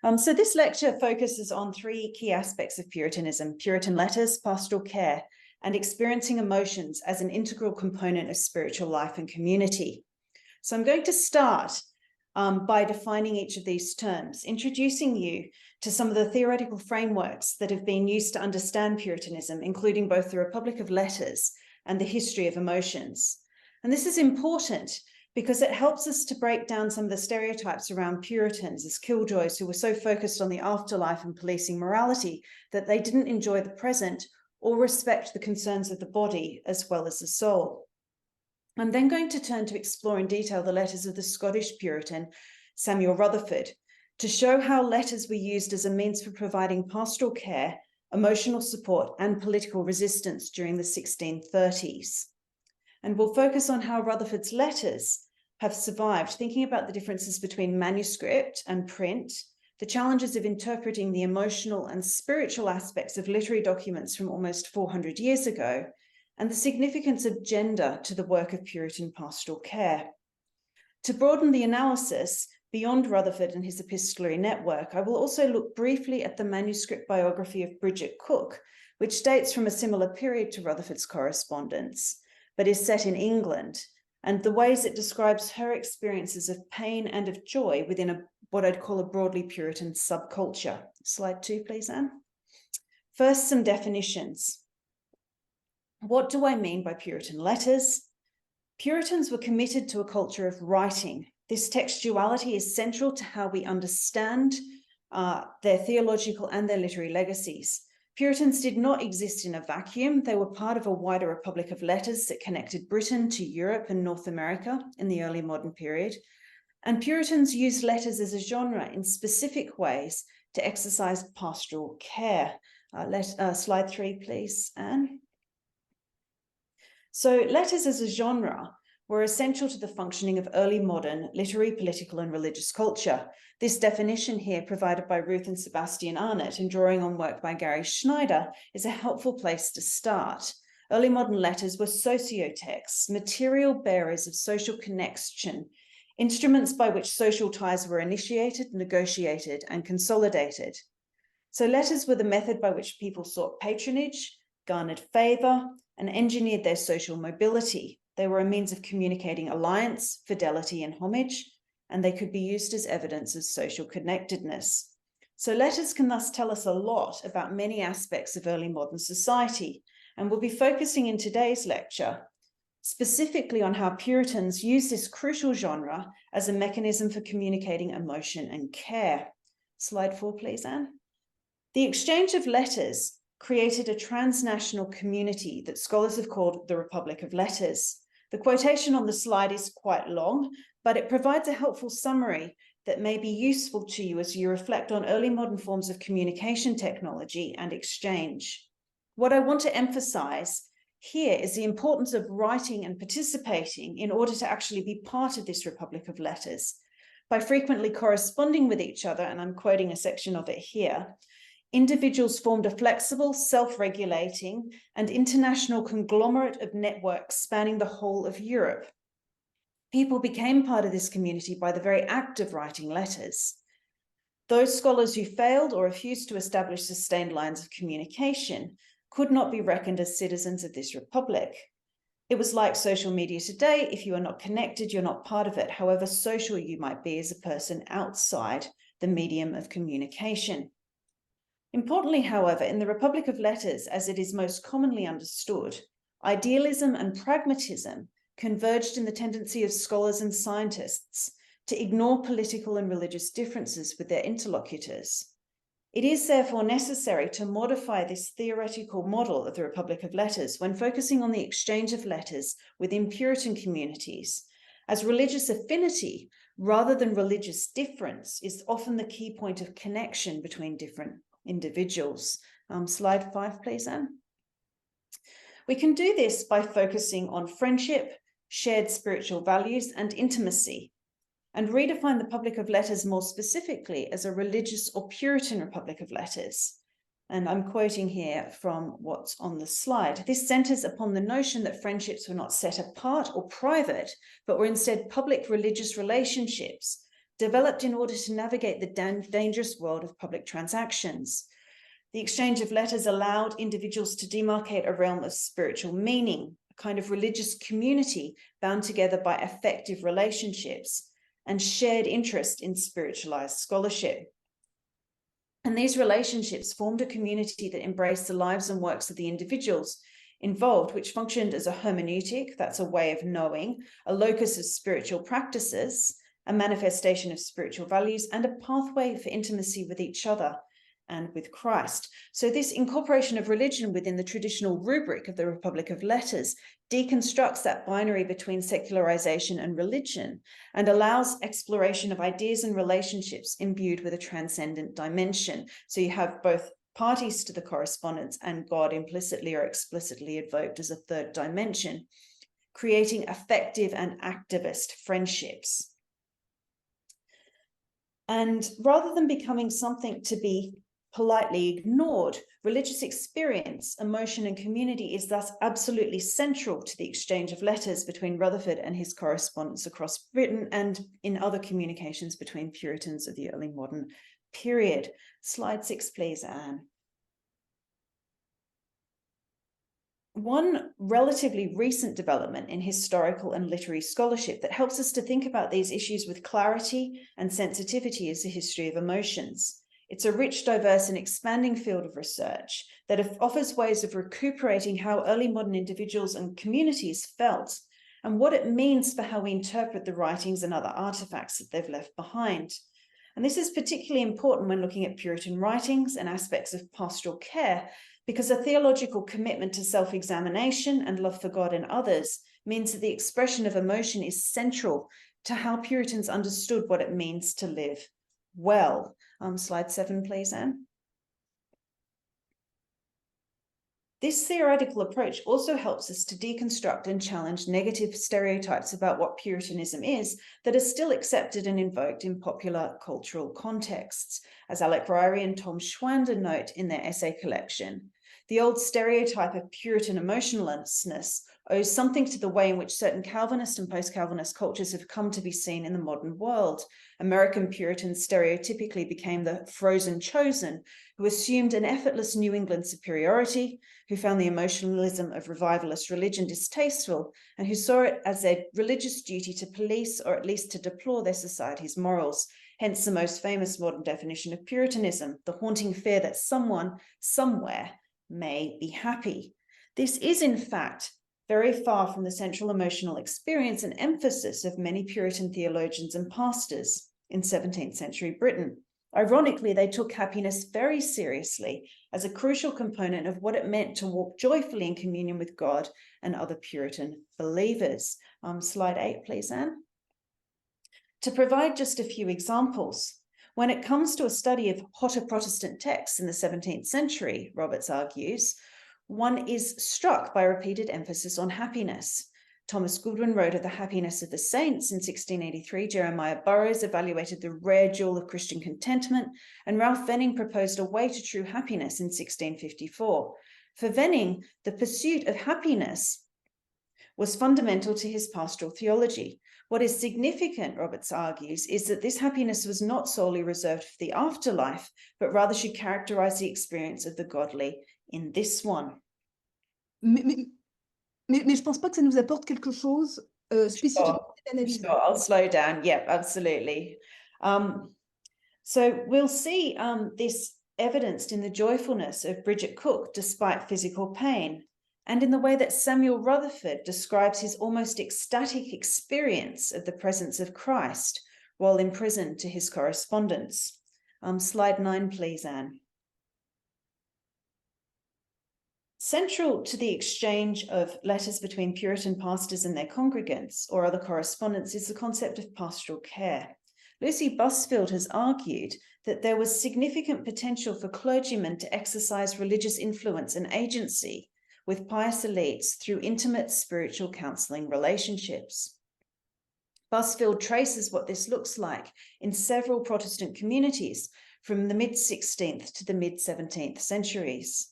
So this lecture focuses on three key aspects of Puritanism: Puritan letters, pastoral care, and experiencing emotions as an integral component of spiritual life and community. So I'm going to start by defining each of these terms, introducing you to some of the theoretical frameworks that have been used to understand Puritanism, including both the Republic of Letters and the history of emotions. And this is important because it helps us to break down some of the stereotypes around Puritans as killjoys who were so focused on the afterlife and policing morality that they didn't enjoy the present or respect the concerns of the body as well as the soul. I'm then going to turn to explore in detail the letters of the Scottish Puritan Samuel Rutherford to show how letters were used as a means for providing pastoral care, emotional support, and political resistance during the 1630s. And we'll focus on how Rutherford's letters have survived, thinking about the differences between manuscript and print, the challenges of interpreting the emotional and spiritual aspects of literary documents from almost 400 years ago, and the significance of gender to the work of Puritan pastoral care. To broaden the analysis beyond Rutherford and his epistolary network, I will also look briefly at the manuscript biography of Bridget Cook, which dates from a similar period to Rutherford's correspondence, but is set in England, and the ways it describes her experiences of pain and of joy within what I'd call a broadly Puritan subculture. Slide 2, please, Anne. First, some definitions. What do I mean by Puritan letters? Puritans were committed to a culture of writing. This textuality is central to how we understand their theological and their literary legacies. Puritans did not exist in a vacuum. They were part of a wider republic of letters that connected Britain to Europe and North America in the early modern period. And Puritans used letters as a genre in specific ways to exercise pastoral care. Slide 3, please, Anne. So letters as a genre were essential to the functioning of early modern literary, political, and religious culture. This definition here, provided by Ruth and Sebastian Arnott and drawing on work by Gary Schneider, is a helpful place to start. Early modern letters were sociotexts, material bearers of social connection, instruments by which social ties were initiated, negotiated, and consolidated. So letters were the method by which people sought patronage, garnered favor, and engineered their social mobility. They were a means of communicating alliance, fidelity, and homage, and they could be used as evidence of social connectedness. So letters can thus tell us a lot about many aspects of early modern society, and we'll be focusing in today's lecture specifically on how Puritans used this crucial genre as a mechanism for communicating emotion and care. Slide 4, please, Anne. The exchange of letters created a transnational community that scholars have called the Republic of Letters. The quotation on the slide is quite long, but it provides a helpful summary that may be useful to you as you reflect on early modern forms of communication technology and exchange. What I want to emphasize here is the importance of writing and participating in order to actually be part of this Republic of Letters. By frequently corresponding with each other, and I'm quoting a section of it here, individuals formed a flexible, self-regulating, and international conglomerate of networks spanning the whole of Europe. People became part of this community by the very act of writing letters. Those scholars who failed or refused to establish sustained lines of communication could not be reckoned as citizens of this republic. It was like social media today. If you are not connected, you're not part of it, however social you might be as a person outside the medium of communication. Importantly, however, in the Republic of Letters, as it is most commonly understood, idealism and pragmatism converged in the tendency of scholars and scientists to ignore political and religious differences with their interlocutors. It is therefore necessary to modify this theoretical model of the Republic of Letters when focusing on the exchange of letters within Puritan communities, as religious affinity rather than religious difference is often the key point of connection between different individuals. Slide 5, please, Anne. We can do this by focusing on friendship, shared spiritual values, and intimacy, and redefine the Republic of Letters more specifically as a religious or Puritan Republic of Letters. And I'm quoting here from what's on the slide. This centers upon the notion that friendships were not set apart or private, but were instead public religious relationships developed in order to navigate the dangerous world of public transactions. The exchange of letters allowed individuals to demarcate a realm of spiritual meaning, a kind of religious community bound together by effective relationships and shared interest in spiritualized scholarship. And these relationships formed a community that embraced the lives and works of the individuals involved, which functioned as a hermeneutic, that's a way of knowing, a locus of spiritual practices, a manifestation of spiritual values, and a pathway for intimacy with each other and with Christ. So this incorporation of religion within the traditional rubric of the Republic of Letters deconstructs that binary between secularization and religion and allows exploration of ideas and relationships imbued with a transcendent dimension. So you have both parties to the correspondence and God implicitly or explicitly evoked as a third dimension, creating effective and activist friendships. And rather than becoming something to be politely ignored, religious experience, emotion, and community is thus absolutely central to the exchange of letters between Rutherford and his correspondents across Britain and in other communications between Puritans of the early modern period. Slide 6, please, Anne. One relatively recent development in historical and literary scholarship that helps us to think about these issues with clarity and sensitivity is the history of emotions. It's a rich, diverse, and expanding field of research that offers ways of recuperating how early modern individuals and communities felt and what it means for how we interpret the writings and other artifacts that they've left behind. And this is particularly important when looking at Puritan writings and aspects of pastoral care, because a theological commitment to self-examination and love for God and others means that the expression of emotion is central to how Puritans understood what it means to live well. Slide 7, please, Anne. This theoretical approach also helps us to deconstruct and challenge negative stereotypes about what Puritanism is that are still accepted and invoked in popular cultural contexts, as Alec Ryrie and Tom Schwander note in their essay collection. The old stereotype of Puritan emotionlessness owes something to the way in which certain Calvinist and post-Calvinist cultures have come to be seen in the modern world. American Puritans stereotypically became the frozen chosen, who assumed an effortless New England superiority, who found the emotionalism of revivalist religion distasteful, and who saw it as their religious duty to police or at least to deplore their society's morals. Hence the most famous modern definition of Puritanism, the haunting fear that someone, somewhere, may be happy. This is, in fact, very far from the central emotional experience and emphasis of many Puritan theologians and pastors in 17th century Britain. Ironically, they took happiness very seriously as a crucial component of what it meant to walk joyfully in communion with God and other Puritan believers. Slide 8, please, Anne. To provide just a few examples, when it comes to a study of hotter Protestant texts in the 17th century, Roberts argues, one is struck by repeated emphasis on happiness. Thomas Goodwin wrote of the happiness of the saints in 1683. Jeremiah Burroughs evaluated the rare jewel of Christian contentment, and Ralph Venning proposed a way to true happiness in 1654. For Venning, the pursuit of happiness was fundamental to his pastoral theology. What is significant, Roberts argues, is that this happiness was not solely reserved for the afterlife, but rather should characterize the experience of the godly in this one. Mais je pense pas que ça nous apporte quelque chose spécifique. Sure, I'll slow down. Yeah, absolutely. So we'll see this evidenced in the joyfulness of Bridget Cook despite physical pain, and in the way that Samuel Rutherford describes his almost ecstatic experience of the presence of Christ while imprisoned to his correspondence. Slide 9, please, Anne. Central to the exchange of letters between Puritan pastors and their congregants or other correspondents is the concept of pastoral care. Lucy Busfield has argued that there was significant potential for clergymen to exercise religious influence and agency with pious elites through intimate spiritual counseling relationships. Busfield traces what this looks like in several Protestant communities from the mid-16th to the mid-17th centuries.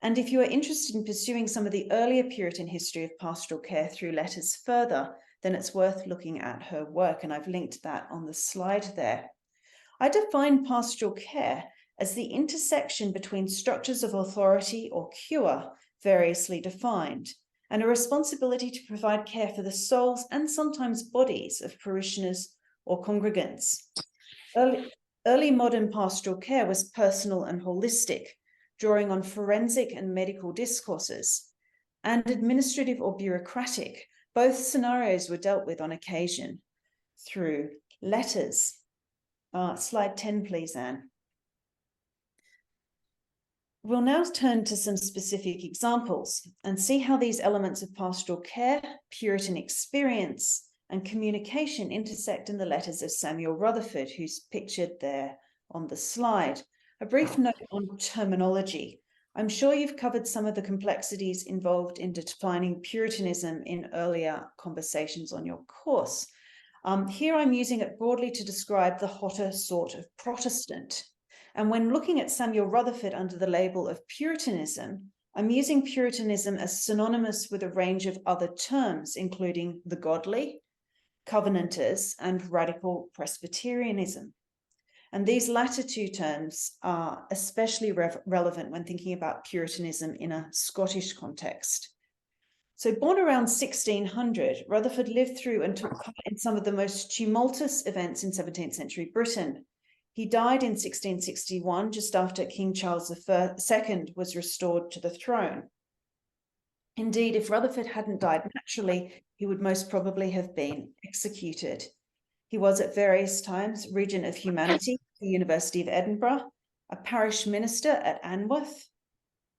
And if you are interested in pursuing some of the earlier Puritan history of pastoral care through letters further, then it's worth looking at her work, and I've linked that on the slide there. I define pastoral care as the intersection between structures of authority or cure, variously defined, and a responsibility to provide care for the souls and sometimes bodies of parishioners or congregants. Early modern pastoral care was personal and holistic, drawing on forensic and medical discourses, and administrative or bureaucratic. Both scenarios were dealt with on occasion through letters. Slide 10, please, Anne. We'll now turn to some specific examples and see how these elements of pastoral care, Puritan experience, and communication intersect in the letters of Samuel Rutherford, who's pictured there on the slide. A brief note on terminology. I'm sure you've covered some of the complexities involved in defining Puritanism in earlier conversations on your course. Here I'm using it broadly to describe the hotter sort of Protestant. And when looking at Samuel Rutherford under the label of Puritanism, I'm using Puritanism as synonymous with a range of other terms, including the godly, Covenanters, and radical Presbyterianism. And these latter two terms are especially relevant when thinking about Puritanism in a Scottish context. So born around 1600, Rutherford lived through and took part in some of the most tumultuous events in 17th century Britain. He died in 1661, just after King Charles II was restored to the throne. Indeed, if Rutherford hadn't died naturally, he would most probably have been executed. He was at various times Regent of Humanity at the University of Edinburgh, a parish minister at Anworth,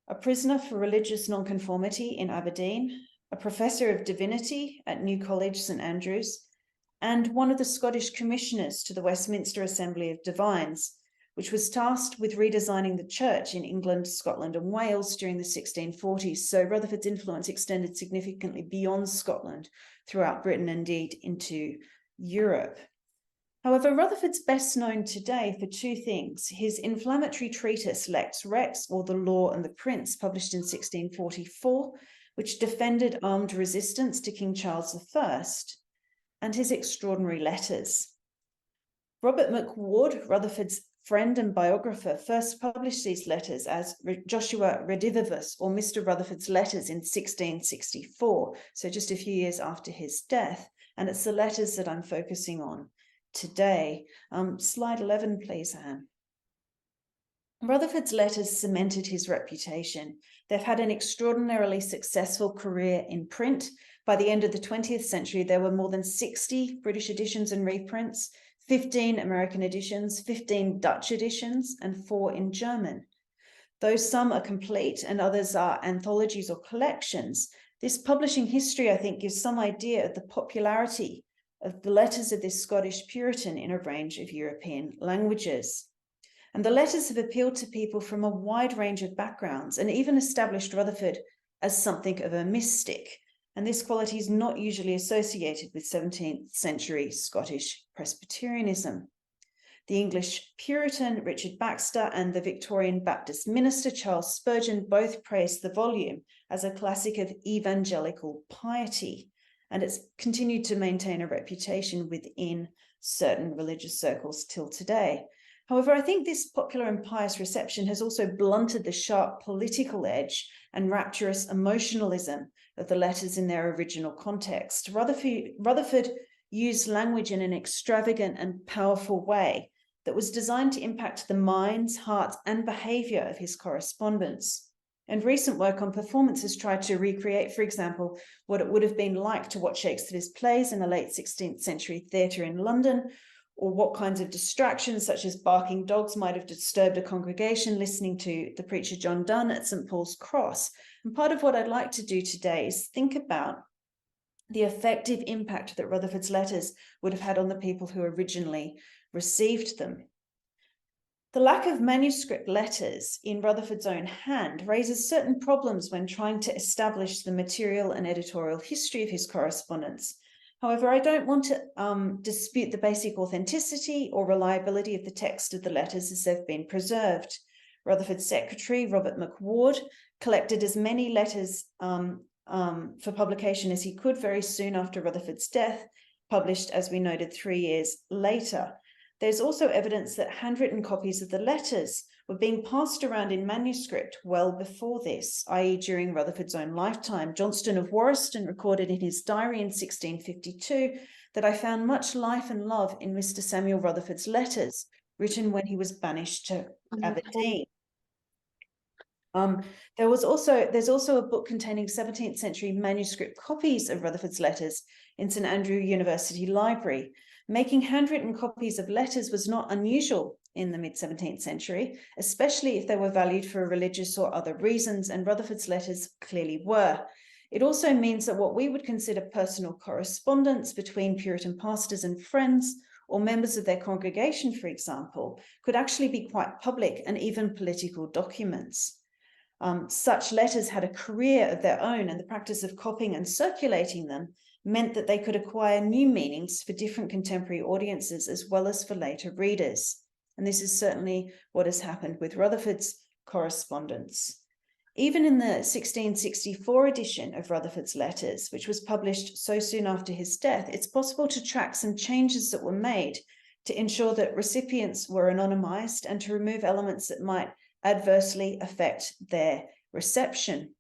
a prisoner for religious nonconformity in Aberdeen, a professor of divinity at New College, St Andrews, and one of the Scottish commissioners to the Westminster Assembly of Divines, which was tasked with redesigning the church in England, Scotland, and Wales during the 1640s. So Rutherford's influence extended significantly beyond Scotland, throughout Britain, indeed into Europe. However, Rutherford's best known today for two things: his inflammatory treatise Lex Rex, or The Law and the Prince, published in 1644, which defended armed resistance to King Charles I, and his extraordinary letters. Robert McWard, Rutherford's friend and biographer, first published these letters as Joshua Redivivus, or Mr. Rutherford's Letters, in 1664, so just a few years after his death, and it's the letters that I'm focusing on today. Slide 11, please, Anne. Rutherford's letters cemented his reputation. They've had an extraordinarily successful career in print. By the end of the 20th century, there were more than 60 British editions and reprints, 15 American editions, 15 Dutch editions, and 4 in German. Though some are complete and others are anthologies or collections, this publishing history, I think, gives some idea of the popularity of the letters of this Scottish Puritan in a range of European languages. And the letters have appealed to people from a wide range of backgrounds and even established Rutherford as something of a mystic. And this quality is not usually associated with 17th century Scottish Presbyterianism. The English Puritan Richard Baxter and the Victorian Baptist minister Charles Spurgeon both praised the volume as a classic of evangelical piety, and it's continued to maintain a reputation within certain religious circles till today. However, I think this popular and pious reception has also blunted the sharp political edge and rapturous emotionalism of the letters in their original context. Rutherford used language in an extravagant and powerful way that was designed to impact the minds, hearts, and behavior of his correspondents. And recent work on performance has tried to recreate, for example, what it would have been like to watch Shakespeare's plays in a late 16th century theatre in London, or what kinds of distractions, such as barking dogs, might have disturbed a congregation listening to the preacher John Donne at St. Paul's Cross. And part of what I'd like to do today is think about the effective impact that Rutherford's letters would have had on the people who originally received them. The lack of manuscript letters in Rutherford's own hand raises certain problems when trying to establish the material and editorial history of his correspondence. However, I don't want to dispute the basic authenticity or reliability of the text of the letters as they've been preserved. Rutherford's secretary, Robert McWard, collected as many letters for publication as he could very soon after Rutherford's death, published, as we noted, 3 years later. There's also evidence that handwritten copies of the letters were being passed around in manuscript well before this, i.e. during Rutherford's own lifetime. Johnston of Warriston recorded in his diary in 1652 that I found much life and love in Mr. Samuel Rutherford's letters, written when he was banished to Aberdeen. There's also a book containing 17th century manuscript copies of Rutherford's letters in St Andrew University Library. Making handwritten copies of letters was not unusual in the mid-17th century, especially if they were valued for religious or other reasons, and Rutherford's letters clearly were. It also means that what we would consider personal correspondence between Puritan pastors and friends, or members of their congregation, for example, could actually be quite public and even political documents. Such letters had a career of their own, and the practice of copying and circulating them meant that they could acquire new meanings for different contemporary audiences as well as for later readers. And this is certainly what has happened with Rutherford's correspondence. Even in the 1664 edition of Rutherford's letters, which was published so soon after his death, it's possible to track some changes that were made to ensure that recipients were anonymized and to remove elements that might adversely affect their reception.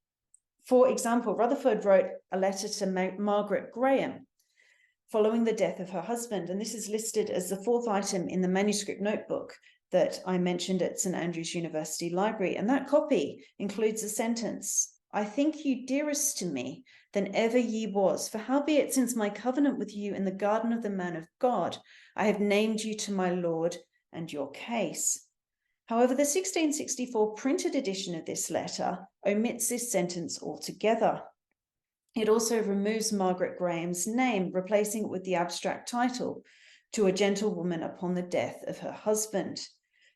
For example, Rutherford wrote a letter to Margaret Graham following the death of her husband, and this is listed as the 4th item in the manuscript notebook that I mentioned at St Andrews University Library, and that copy includes a sentence, "I think you dearest to me than ever ye was, for howbeit since my covenant with you in the garden of the man of God, I have named you to my Lord and your case." However, the 1664 printed edition of this letter omits this sentence altogether. It also removes Margaret Graham's name, replacing it with the abstract title, "To a Gentlewoman upon the Death of Her Husband."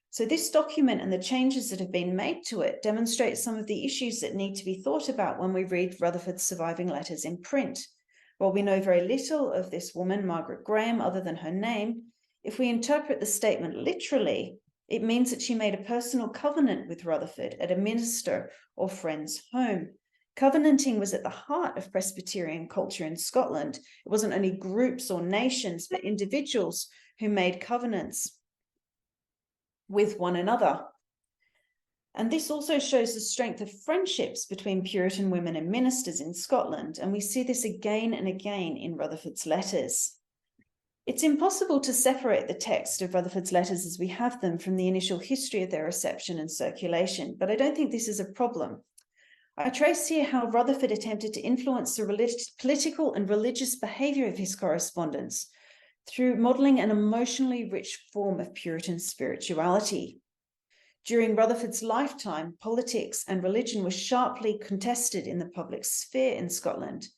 So this document and the changes that have been made to it demonstrate some of the issues that need to be thought about when we read Rutherford's surviving letters in print. While we know very little of this woman, Margaret Graham, other than her name, if we interpret the statement literally, it means that she made a personal covenant with Rutherford at a minister or friend's home. Covenanting was at the heart of Presbyterian culture in Scotland. It wasn't only groups or nations, but individuals who made covenants with one another. And this also shows the strength of friendships between Puritan women and ministers in Scotland, and we see this again and again in Rutherford's letters. It's impossible to separate the text of Rutherford's letters as we have them from the initial history of their reception and circulation, but I don't think this is a problem. I trace here how Rutherford attempted to influence the political and religious behavior of his correspondence through modeling an emotionally rich form of Puritan spirituality. During Rutherford's lifetime, politics and religion were sharply contested in the public sphere in Scotland.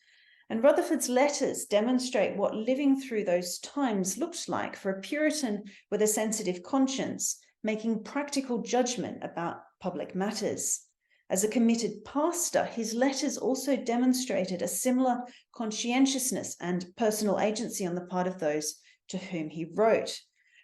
And Rutherford's letters demonstrate what living through those times looked like for a Puritan with a sensitive conscience, making practical judgment about public matters. As a committed pastor, his letters also demonstrated a similar conscientiousness and personal agency on the part of those to whom he wrote.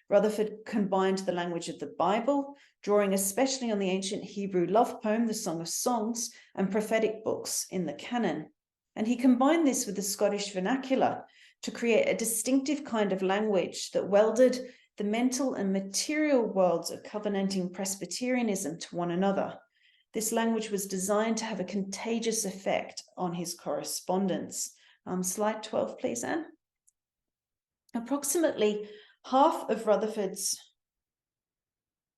Rutherford combined the language of the Bible, drawing especially on the ancient Hebrew love poem, the Song of Songs, and prophetic books in the canon. And he combined this with the Scottish vernacular to create a distinctive kind of language that welded the mental and material worlds of covenanting Presbyterianism to one another. This language was designed to have a contagious effect on his correspondence. Slide 12, please, Anne. Approximately half of Rutherford's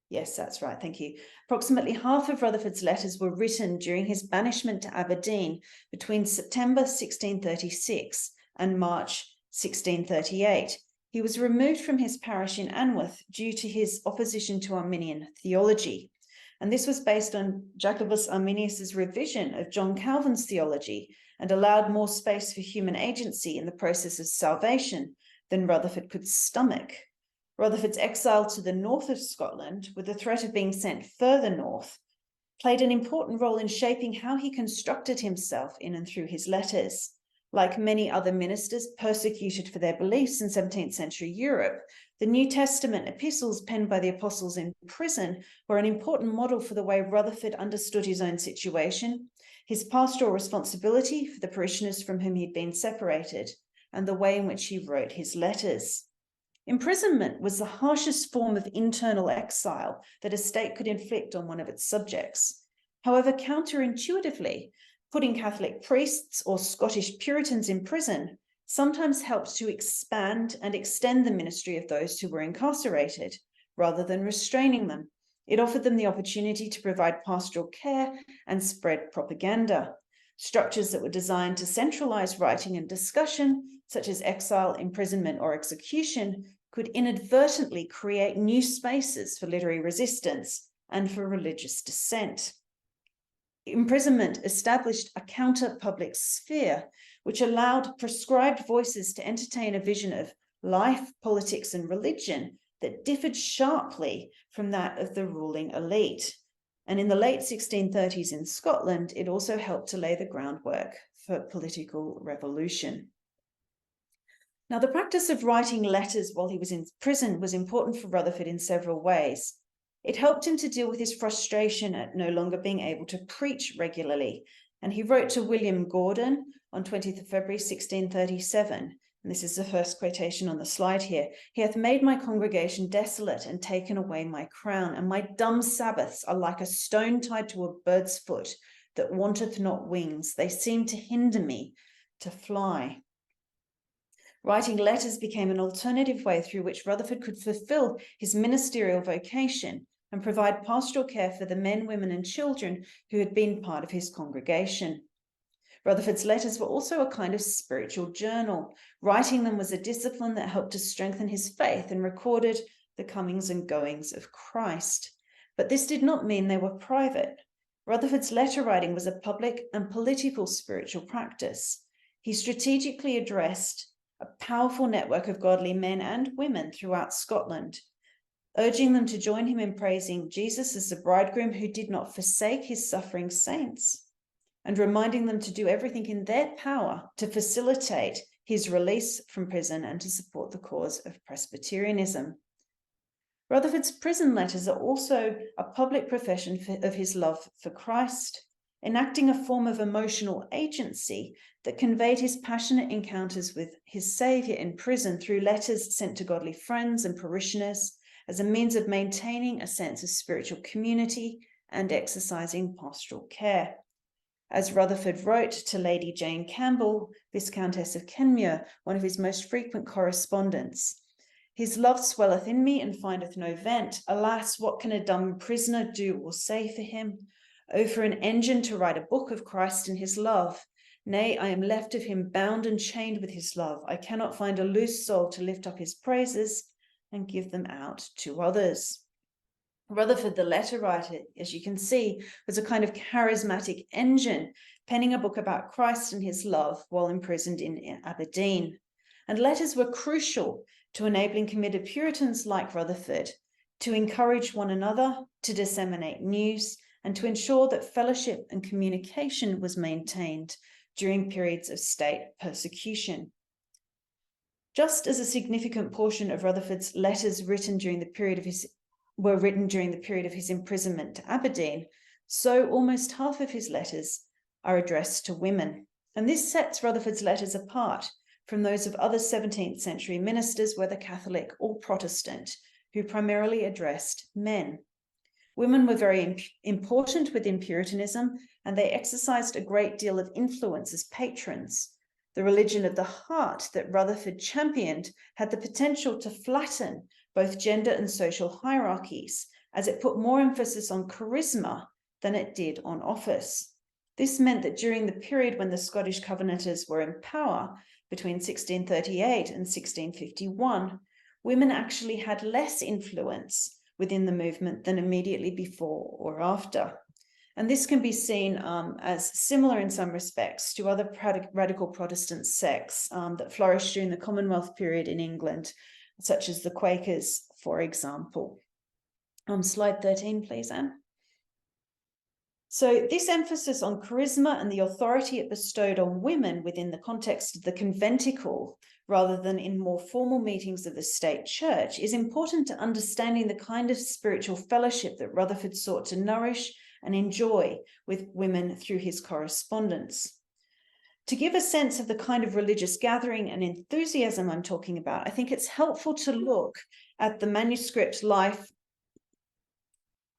Yes, that's right. Thank you. Approximately half of Rutherford's letters were written during his banishment to Aberdeen between September 1636 and March 1638. He was removed from his parish in Anworth due to his opposition to Arminian theology. And this was based on Jacobus Arminius's revision of John Calvin's theology and allowed more space for human agency in the process of salvation than Rutherford could stomach. Rutherford's exile to the north of Scotland, with the threat of being sent further north, played an important role in shaping how he constructed himself in and through his letters. Like many other ministers persecuted for their beliefs in 17th century Europe, the New Testament epistles penned by the apostles in prison were an important model for the way Rutherford understood his own situation, his pastoral responsibility for the parishioners from whom he'd been separated, and the way in which he wrote his letters. Imprisonment was the harshest form of internal exile that a state could inflict on one of its subjects. However, counterintuitively, putting Catholic priests or Scottish Puritans in prison sometimes helped to expand and extend the ministry of those who were incarcerated, rather than restraining them. It offered them the opportunity to provide pastoral care and spread propaganda. Structures that were designed to centralize writing and discussion, such as exile, imprisonment, or execution, could inadvertently create new spaces for literary resistance and for religious dissent. Imprisonment established a counter-public sphere, which allowed prescribed voices to entertain a vision of life, politics, and religion that differed sharply from that of the ruling elite. And in the late 1630s in Scotland, it also helped to lay the groundwork for political revolution. Now, the practice of writing letters while he was in prison was important for Rutherford in several ways. It helped him to deal with his frustration at no longer being able to preach regularly, and he wrote to William Gordon on 20th of February 1637, and this is the first quotation on the slide here. "He hath made my congregation desolate and taken away my crown, and my dumb Sabbaths are like a stone tied to a bird's foot that wanteth not wings. They seem to hinder me to fly." Writing letters became an alternative way through which Rutherford could fulfill his ministerial vocation and provide pastoral care for the men, women, and children who had been part of his congregation. Rutherford's letters were also a kind of spiritual journal. Writing them was a discipline that helped to strengthen his faith and recorded the comings and goings of Christ. But this did not mean they were private. Rutherford's letter writing was a public and political spiritual practice. He strategically addressed a powerful network of godly men and women throughout Scotland, urging them to join him in praising Jesus as the bridegroom who did not forsake his suffering saints, and reminding them to do everything in their power to facilitate his release from prison and to support the cause of Presbyterianism. Rutherford's prison letters are also a public profession of his love for Christ, enacting a form of emotional agency that conveyed his passionate encounters with his Saviour in prison through letters sent to godly friends and parishioners as a means of maintaining a sense of spiritual community and exercising pastoral care. As Rutherford wrote to Lady Jane Campbell, Viscountess of Kenmure, one of his most frequent correspondents, "His love swelleth in me and findeth no vent. Alas, what can a dumb prisoner do or say for him? Oh, for an engine to write a book of Christ and his love. Nay, I am left of him bound and chained with his love. I cannot find a loose soul to lift up his praises and give them out to others." Rutherford, the letter writer, as you can see, was a kind of charismatic engine, penning a book about Christ and his love while imprisoned in Aberdeen. And letters were crucial to enabling committed Puritans like Rutherford to encourage one another, to disseminate news, and to ensure that fellowship and communication was maintained during periods of state persecution. Just as a significant portion of Rutherford's letters were written during the period of his imprisonment to Aberdeen, so almost half of his letters are addressed to women. And this sets Rutherford's letters apart from those of other 17th century ministers, whether Catholic or Protestant, who primarily addressed men. Women were very important within Puritanism, and they exercised a great deal of influence as patrons. The religion of the heart that Rutherford championed had the potential to flatten both gender and social hierarchies, as it put more emphasis on charisma than it did on office. This meant that during the period when the Scottish Covenanters were in power, between 1638 and 1651, women actually had less influence within the movement than immediately before or after. And this can be seen as similar in some respects to other radical Protestant sects that flourished during the Commonwealth period in England, such as the Quakers, for example. Slide 13, please, Anne. So this emphasis on charisma and the authority it bestowed on women within the context of the conventicle, rather than in more formal meetings of the state church, is important to understanding the kind of spiritual fellowship that Rutherford sought to nourish and enjoy with women through his correspondence. To give a sense of the kind of religious gathering and enthusiasm I'm talking about, I think it's helpful to look at the manuscript life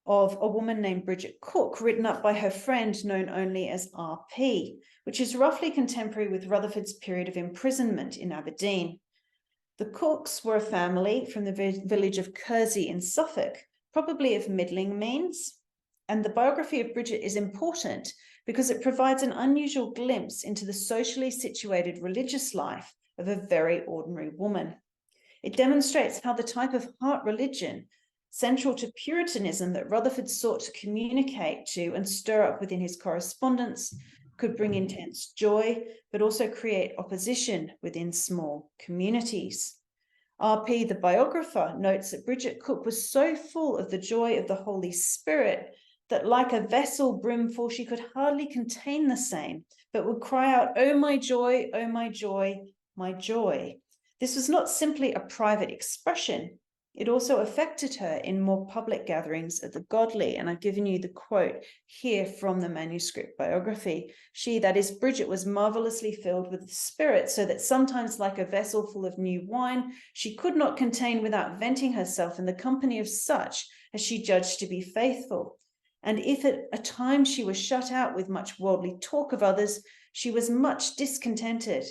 of a woman named Bridget Cook, written up by her friend known only as RP, which is roughly contemporary with Rutherford's period of imprisonment in Aberdeen. The Cooks were a family from the village of Kersey in Suffolk, probably of middling means. And the biography of Bridget is important because it provides an unusual glimpse into the socially situated religious life of a very ordinary woman. It demonstrates how the type of heart religion central to Puritanism that Rutherford sought to communicate to and stir up within his correspondence could bring intense joy, but also create opposition within small communities. RP, the biographer, notes that Bridget Cook was so full of the joy of the Holy Spirit that like a vessel brimful, she could hardly contain the same, but would cry out, "Oh, my joy, oh, my joy, my joy." This was not simply a private expression. It also affected her in more public gatherings of the godly. And I've given you the quote here from the manuscript biography. She, that is Bridget, was marvelously filled with the Spirit, so that sometimes like a vessel full of new wine, she could not contain without venting herself in the company of such as she judged to be faithful. And if at a time she was shut out with much worldly talk of others, she was much discontented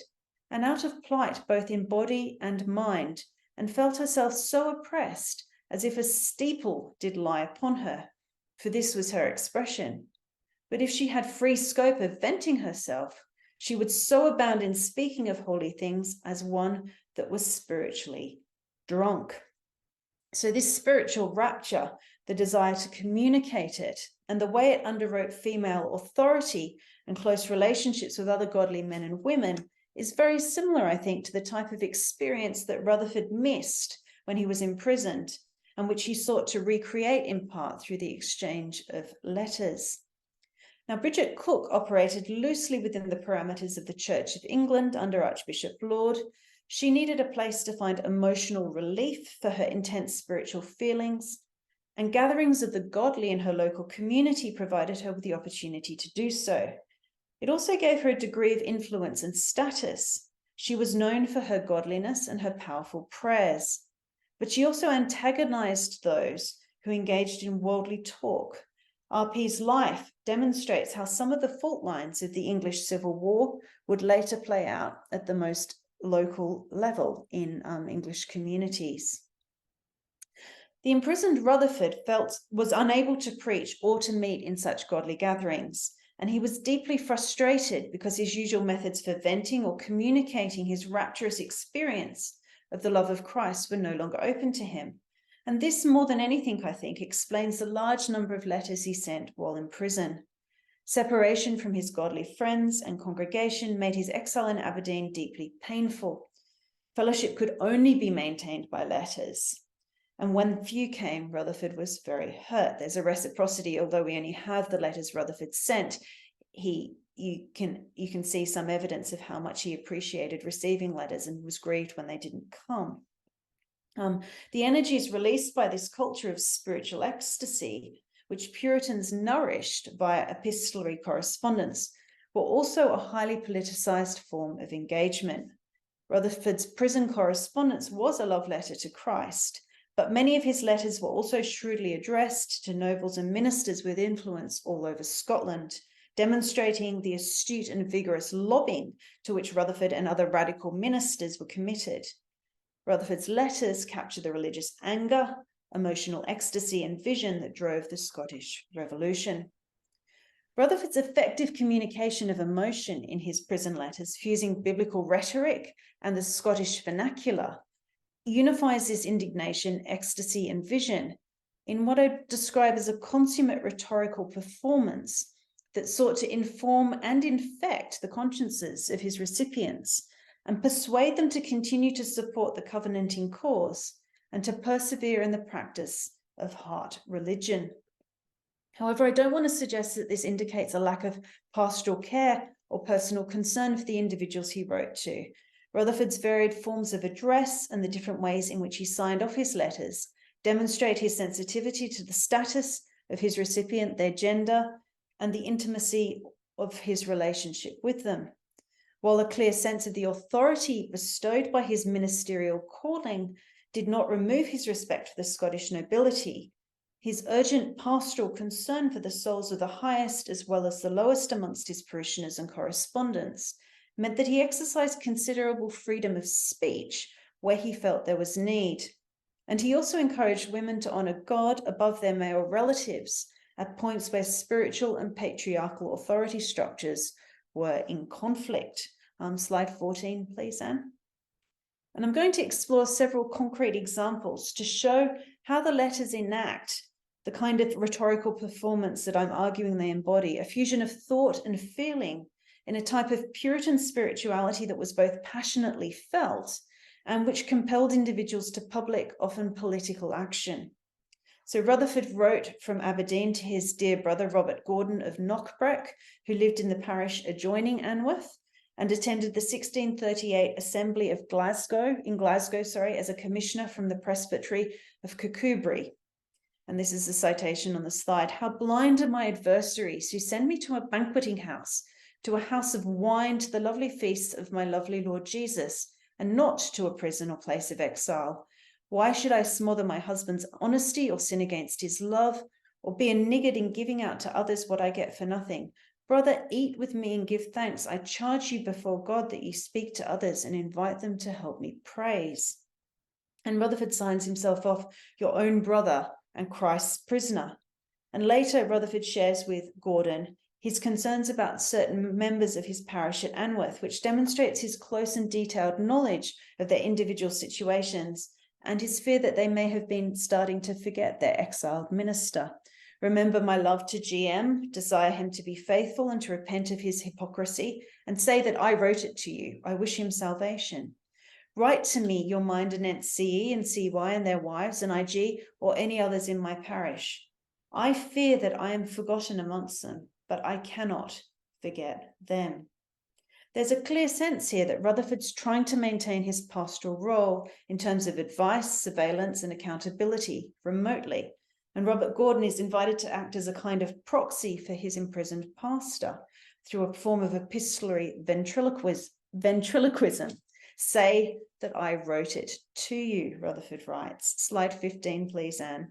and out of plight both in body and mind, and felt herself so oppressed as if a steeple did lie upon her, for this was her expression. But if she had free scope of venting herself, she would so abound in speaking of holy things as one that was spiritually drunk. So this spiritual rapture, the desire to communicate it, and the way it underwrote female authority and close relationships with other godly men and women is very similar, I think, to the type of experience that Rutherford missed when he was imprisoned, and which he sought to recreate in part through the exchange of letters. Now, Bridget Cook operated loosely within the parameters of the Church of England under Archbishop Laud. She needed a place to find emotional relief for her intense spiritual feelings, and gatherings of the godly in her local community provided her with the opportunity to do so. It also gave her a degree of influence and status. She was known for her godliness and her powerful prayers, but she also antagonized those who engaged in worldly talk. RP's life demonstrates how some of the fault lines of the English Civil War would later play out at the most local level in English communities. The imprisoned Rutherford was unable to preach or to meet in such godly gatherings, and he was deeply frustrated because his usual methods for venting or communicating his rapturous experience of the love of Christ were no longer open to him. And this, more than anything, I think, explains the large number of letters he sent while in prison. Separation from his godly friends and congregation made his exile in Aberdeen deeply painful. Fellowship could only be maintained by letters. And when few came, Rutherford was very hurt. There's a reciprocity, although we only have the letters Rutherford sent. You can see some evidence of how much he appreciated receiving letters and was grieved when they didn't come. The energies released by this culture of spiritual ecstasy, which Puritans nourished via epistolary correspondence, were also a highly politicized form of engagement. Rutherford's prison correspondence was a love letter to Christ, but many of his letters were also shrewdly addressed to nobles and ministers with influence all over Scotland, demonstrating the astute and vigorous lobbying to which Rutherford and other radical ministers were committed. Rutherford's letters capture the religious anger, emotional ecstasy, and vision that drove the Scottish Revolution. Rutherford's effective communication of emotion in his prison letters, fusing biblical rhetoric and the Scottish vernacular, unifies this indignation, ecstasy, and vision in what I describe as a consummate rhetorical performance that sought to inform and infect the consciences of his recipients and persuade them to continue to support the covenanting cause and to persevere in the practice of heart religion. However, I don't want to suggest that this indicates a lack of pastoral care or personal concern for the individuals he wrote to. Rutherford's varied forms of address and the different ways in which he signed off his letters demonstrate his sensitivity to the status of his recipient, their gender, and the intimacy of his relationship with them. While a clear sense of the authority bestowed by his ministerial calling did not remove his respect for the Scottish nobility, his urgent pastoral concern for the souls of the highest as well as the lowest amongst his parishioners and correspondents meant that he exercised considerable freedom of speech where he felt there was need. And he also encouraged women to honour God above their male relatives at points where spiritual and patriarchal authority structures were in conflict. Slide 14, please, Anne. And I'm going to explore several concrete examples to show how the letters enact the kind of rhetorical performance that I'm arguing they embody, a fusion of thought and feeling in a type of Puritan spirituality that was both passionately felt and which compelled individuals to public, often political action. So Rutherford wrote from Aberdeen to his dear brother, Robert Gordon of Knockbreck, who lived in the parish adjoining Anworth and attended the 1638 Assembly of Glasgow, as a commissioner from the Presbytery of Kirkcudbright. And this is a citation on the slide. How blind are my adversaries who send me to a banqueting house, to a house of wine, to the lovely feasts of my lovely Lord Jesus, and not to a prison or place of exile. Why should I smother my husband's honesty or sin against his love, or be a niggard in giving out to others what I get for nothing? Brother, eat with me and give thanks. I charge you before God that you speak to others and invite them to help me praise. And Rutherford signs himself off, your own brother and Christ's prisoner. And later, Rutherford shares with Gordon his concerns about certain members of his parish at Anworth, which demonstrates his close and detailed knowledge of their individual situations and his fear that they may have been starting to forget their exiled minister. Remember my love to GM, desire him to be faithful and to repent of his hypocrisy, and say that I wrote it to you. I wish him salvation. Write to me your mind anent CE and CY and their wives and IG or any others in my parish. I fear that I am forgotten amongst them, but I cannot forget them. There's a clear sense here that Rutherford's trying to maintain his pastoral role in terms of advice, surveillance, and accountability remotely. And Robert Gordon is invited to act as a kind of proxy for his imprisoned pastor through a form of epistolary ventriloquism. Say that I wrote it to you, Rutherford writes. Slide 15, please, Anne.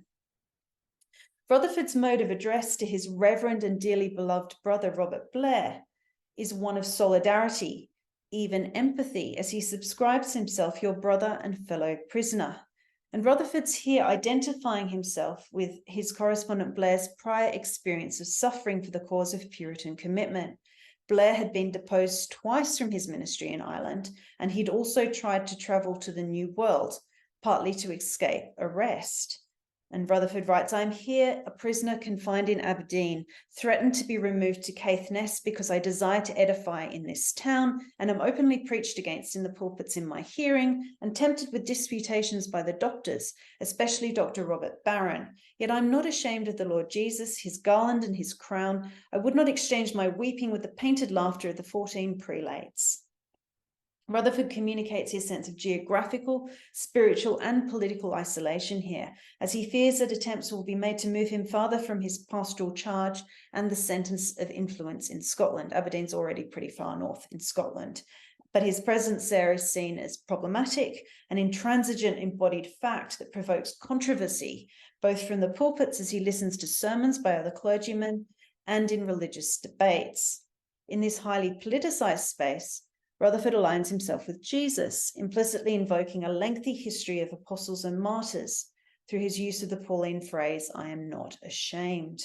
Rutherford's mode of address to his reverend and dearly beloved brother, Robert Blair, is one of solidarity, even empathy, as he subscribes himself your brother and fellow prisoner. And Rutherford's here identifying himself with his correspondent Blair's prior experience of suffering for the cause of Puritan commitment. Blair had been deposed twice from his ministry in Ireland, and he'd also tried to travel to the New World, partly to escape arrest. And Rutherford writes, I'm here, a prisoner confined in Aberdeen, threatened to be removed to Caithness because I desire to edify in this town, and am openly preached against in the pulpits in my hearing, and tempted with disputations by the doctors, especially Dr. Robert Barron. Yet I'm not ashamed of the Lord Jesus, his garland and his crown. I would not exchange my weeping with the painted laughter of the 14 prelates. Rutherford communicates his sense of geographical, spiritual, and political isolation here, as he fears that attempts will be made to move him farther from his pastoral charge and the sentence of influence in Scotland. Aberdeen's already pretty far north in Scotland, but his presence there is seen as problematic, an intransigent embodied fact that provokes controversy, both from the pulpits as he listens to sermons by other clergymen and in religious debates. In this highly politicized space, Rutherford aligns himself with Jesus, implicitly invoking a lengthy history of apostles and martyrs through his use of the Pauline phrase, I am not ashamed,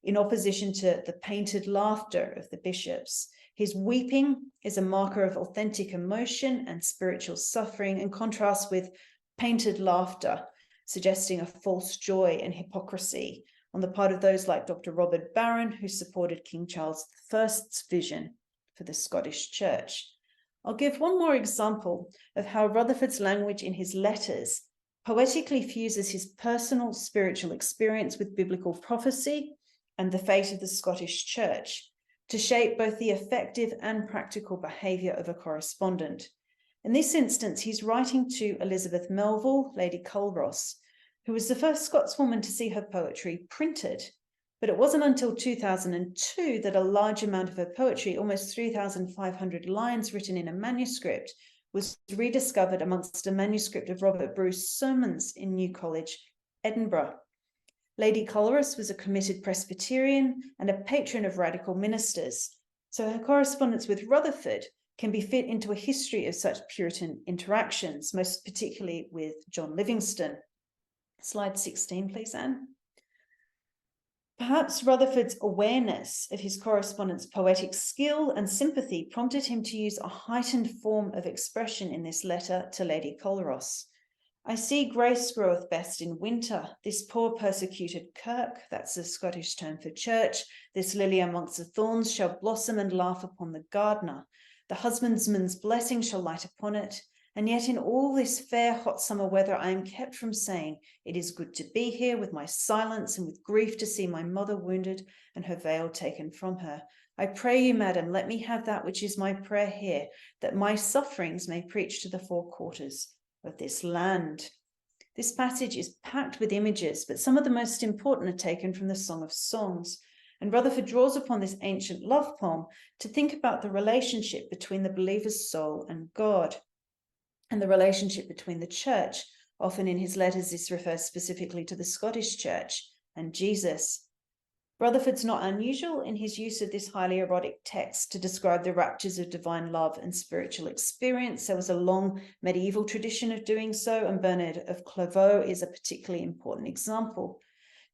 in opposition to the painted laughter of the bishops. His weeping is a marker of authentic emotion and spiritual suffering, in contrast with painted laughter, suggesting a false joy and hypocrisy on the part of those like Dr. Robert Barron, who supported King Charles I's vision for the Scottish Church. I'll give one more example of how Rutherford's language in his letters poetically fuses his personal spiritual experience with biblical prophecy and the fate of the Scottish Church to shape both the effective and practical behaviour of a correspondent. In this instance, he's writing to Elizabeth Melville, Lady Culross, who was the first Scotswoman to see her poetry printed. But it wasn't until 2002 that a large amount of her poetry, almost 3,500 lines written in a manuscript, was rediscovered amongst a manuscript of Robert Bruce's sermons in New College, Edinburgh. Lady Culross was a committed Presbyterian and a patron of radical ministers, so her correspondence with Rutherford can be fit into a history of such Puritan interactions, most particularly with John Livingston. Slide 16, please, Anne. Perhaps Rutherford's awareness of his correspondent's poetic skill and sympathy prompted him to use a heightened form of expression in this letter to Lady Culross. I see grace groweth best in winter, this poor persecuted kirk, that's the Scottish term for church, this lily amongst the thorns shall blossom and laugh upon the gardener. The husbandman's blessing shall light upon it. And yet in all this fair hot summer weather, I am kept from saying, it is good to be here with my silence and with grief to see my mother wounded and her veil taken from her. I pray you, madam, let me have that which is my prayer here, that my sufferings may preach to the four quarters of this land. This passage is packed with images, but some of the most important are taken from the Song of Songs. And Rutherford draws upon this ancient love poem to think about the relationship between the believer's soul and God, and the relationship between the church. Often in his letters, this refers specifically to the Scottish church and Jesus. Rutherford's not unusual in his use of this highly erotic text to describe the raptures of divine love and spiritual experience. There was a long medieval tradition of doing so, and Bernard of Clairvaux is a particularly important example.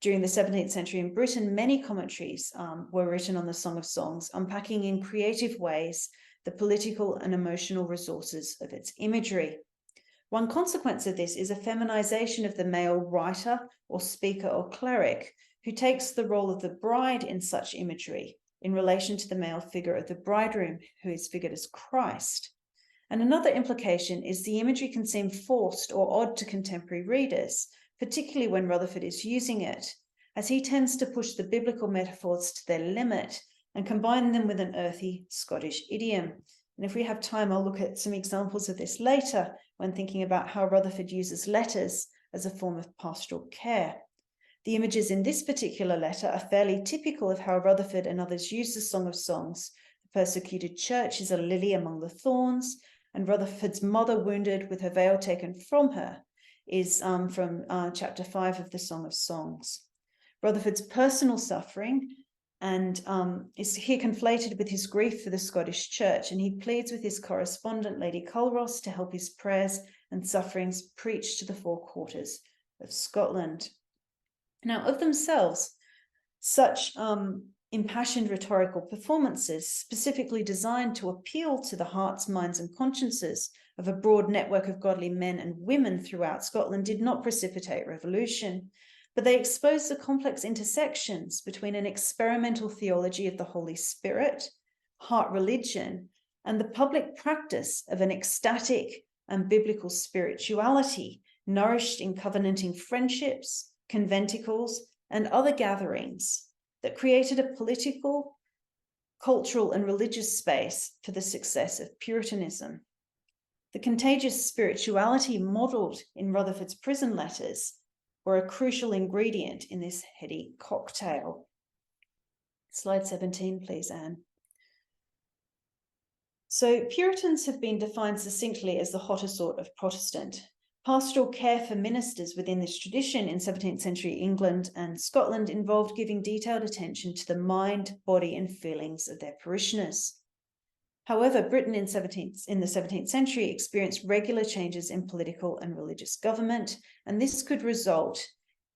During the 17th century in Britain, many commentaries were written on the Song of Songs, unpacking in creative ways the political and emotional resources of its imagery. One consequence of this is a feminization of the male writer or speaker or cleric, who takes the role of the bride in such imagery in relation to the male figure of the bridegroom, who is figured as Christ. And another implication is the imagery can seem forced or odd to contemporary readers, particularly when Rutherford is using it, as he tends to push the biblical metaphors to their limit and combine them with an earthy Scottish idiom. And if we have time, I'll look at some examples of this later when thinking about how Rutherford uses letters as a form of pastoral care. The images in this particular letter are fairly typical of how Rutherford and others use the Song of Songs. The persecuted church is a lily among the thorns, and Rutherford's mother wounded with her veil taken from her is from chapter 5 of the Song of Songs. Rutherford's personal suffering and is here conflated with his grief for the Scottish church, and he pleads with his correspondent, Lady Culross, to help his prayers and sufferings preach to the four quarters of Scotland. Now, of themselves, such impassioned rhetorical performances, specifically designed to appeal to the hearts, minds, and consciences of a broad network of godly men and women throughout Scotland, did not precipitate revolution, but they exposed the complex intersections between an experimental theology of the Holy Spirit, heart religion, and the public practice of an ecstatic and biblical spirituality nourished in covenanting friendships, conventicles, and other gatherings that created a political, cultural, and religious space for the success of Puritanism. The contagious spirituality modeled in Rutherford's prison letters were a crucial ingredient in this heady cocktail. Slide 17, please, Anne. So Puritans have been defined succinctly as the hotter sort of Protestant. Pastoral care for ministers within this tradition in 17th century England and Scotland involved giving detailed attention to the mind, body, and feelings of their parishioners. However, Britain in the 17th century experienced regular changes in political and religious government, and this could result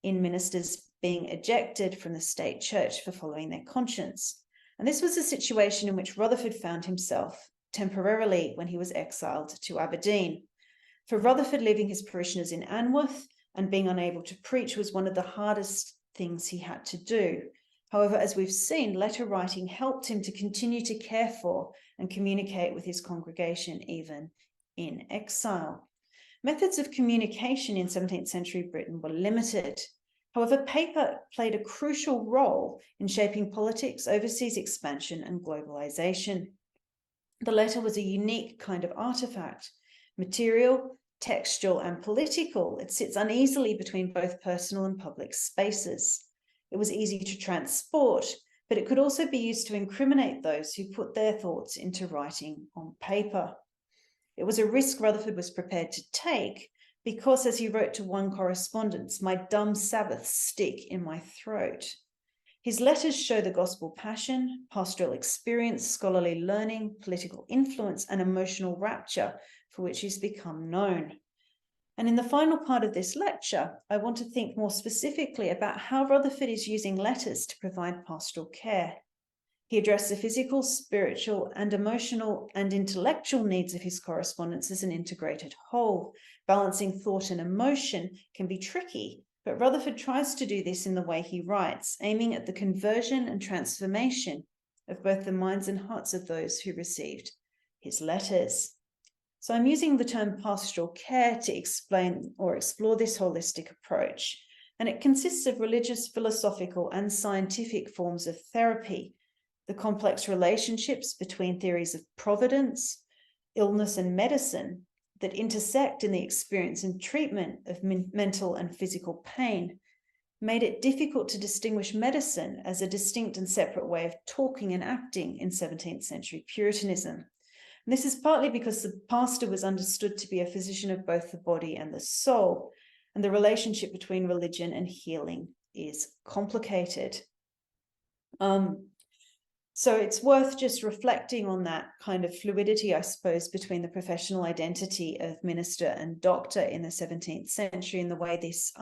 in ministers being ejected from the state church for following their conscience. And this was a situation in which Rutherford found himself temporarily when he was exiled to Aberdeen. For Rutherford, leaving his parishioners in Anworth and being unable to preach was one of the hardest things he had to do. However, as we've seen, letter writing helped him to continue to care for and communicate with his congregation even in exile. Methods of communication in 17th century Britain were limited. However, paper played a crucial role in shaping politics, overseas expansion, and globalization. The letter was a unique kind of artifact, material, textual, and political. It sits uneasily between both personal and public spaces. It was easy to transport, but it could also be used to incriminate those who put their thoughts into writing on paper. It was a risk Rutherford was prepared to take because, as he wrote to one correspondent, my dumb Sabbaths stick in my throat. His letters show the gospel passion, pastoral experience, scholarly learning, political influence, and emotional rapture for which he's become known. And in the final part of this lecture, I want to think more specifically about how Rutherford is using letters to provide pastoral care. He addressed the physical, spiritual, and emotional and intellectual needs of his correspondence as an integrated whole. Balancing thought and emotion can be tricky, but Rutherford tries to do this in the way he writes, aiming at the conversion and transformation of both the minds and hearts of those who received his letters. So I'm using the term pastoral care to explain or explore this holistic approach, and it consists of religious, philosophical, and scientific forms of therapy, the complex relationships between theories of providence, illness, and medicine that intersect in the experience and treatment of mental and physical pain, made it difficult to distinguish medicine as a distinct and separate way of talking and acting in 17th century Puritanism. And this is partly because the pastor was understood to be a physician of both the body and the soul, and the relationship between religion and healing is complicated. So it's worth just reflecting on that kind of fluidity, I suppose, between the professional identity of minister and doctor in the 17th century and the way this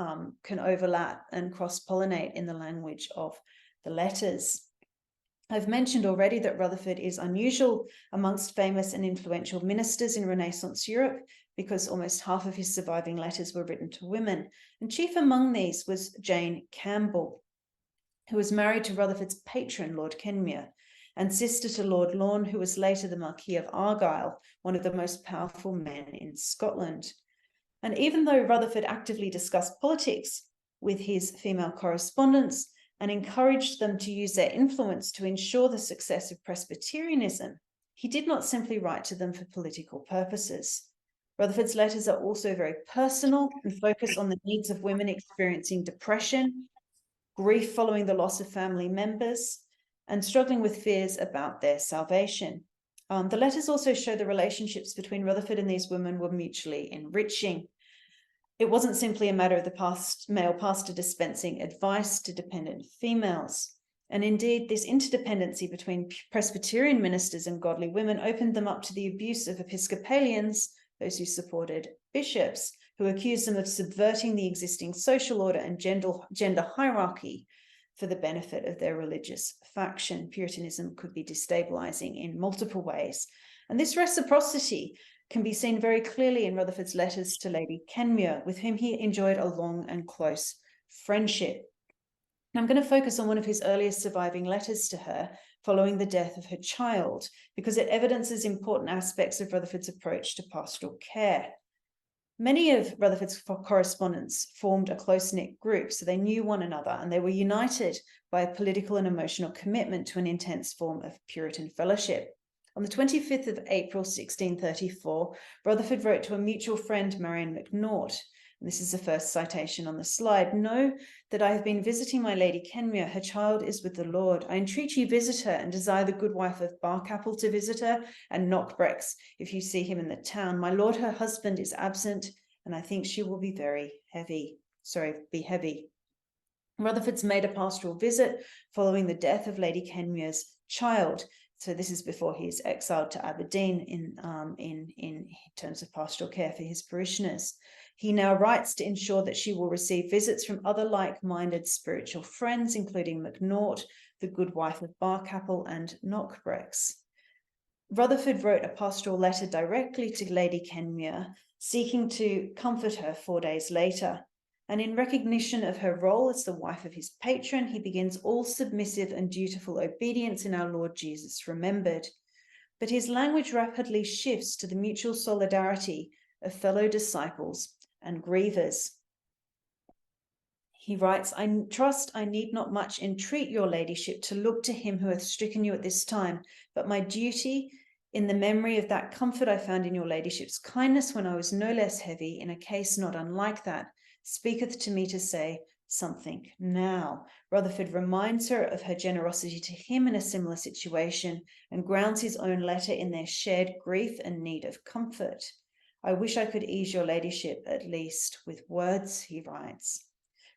can overlap and cross-pollinate in the language of the letters. I've mentioned already that Rutherford is unusual amongst famous and influential ministers in Renaissance Europe because almost half of his surviving letters were written to women, and chief among these was Jane Campbell, who was married to Rutherford's patron, Lord Kenmure, and sister to Lord Lorne, who was later the Marquis of Argyll, one of the most powerful men in Scotland. And even though Rutherford actively discussed politics with his female correspondents and encouraged them to use their influence to ensure the success of Presbyterianism, he did not simply write to them for political purposes. Rutherford's letters are also very personal and focus on the needs of women experiencing depression, grief following the loss of family members, and struggling with fears about their salvation. The letters also show the relationships between Rutherford and these women were mutually enriching. It wasn't simply a matter of the male pastor dispensing advice to dependent females. And indeed, this interdependency between Presbyterian ministers and godly women opened them up to the abuse of Episcopalians, those who supported bishops, who accused them of subverting the existing social order and gender hierarchy for the benefit of their religious faction. Puritanism could be destabilizing in multiple ways. And this reciprocity can be seen very clearly in Rutherford's letters to Lady Kenmure, with whom he enjoyed a long and close friendship. And I'm going to focus on one of his earliest surviving letters to her following the death of her child, because it evidences important aspects of Rutherford's approach to pastoral care. Many of Rutherford's correspondents formed a close-knit group, so they knew one another, and they were united by a political and emotional commitment to an intense form of Puritan fellowship. On the 25th of April, 1634, Rutherford wrote to a mutual friend, Marion McNaught, and this is the first citation on the slide: "Know that I have been visiting my Lady Kenmure. Her child is with the Lord. I entreat you visit her, and desire the good wife of Barcapple to visit her, and Knockbrex, if you see him in the town. My lord, her husband, is absent, and I think she will be heavy. Rutherford's made a pastoral visit following the death of Lady Kenmure's child. So this is before he's exiled to Aberdeen in terms of pastoral care for his parishioners. He now writes to ensure that she will receive visits from other like-minded spiritual friends, including McNaught, the good wife of Barcapple, and Knockbrex." Rutherford wrote a pastoral letter directly to Lady Kenmure, seeking to comfort her 4 days later. And in recognition of her role as the wife of his patron, he begins "all submissive and dutiful obedience in our Lord Jesus remembered." But his language rapidly shifts to the mutual solidarity of fellow disciples and grievers. He writes, I trust I need not much entreat your ladyship to look to him who hath stricken you at this time, but my duty, in the memory of that comfort I found in your ladyship's kindness when I was no less heavy, in a case not unlike that, speaketh to me to say something now. Rutherford reminds her of her generosity to him in a similar situation and grounds his own letter in their shared grief and need of comfort. I wish I could ease your ladyship, at least with words, he writes.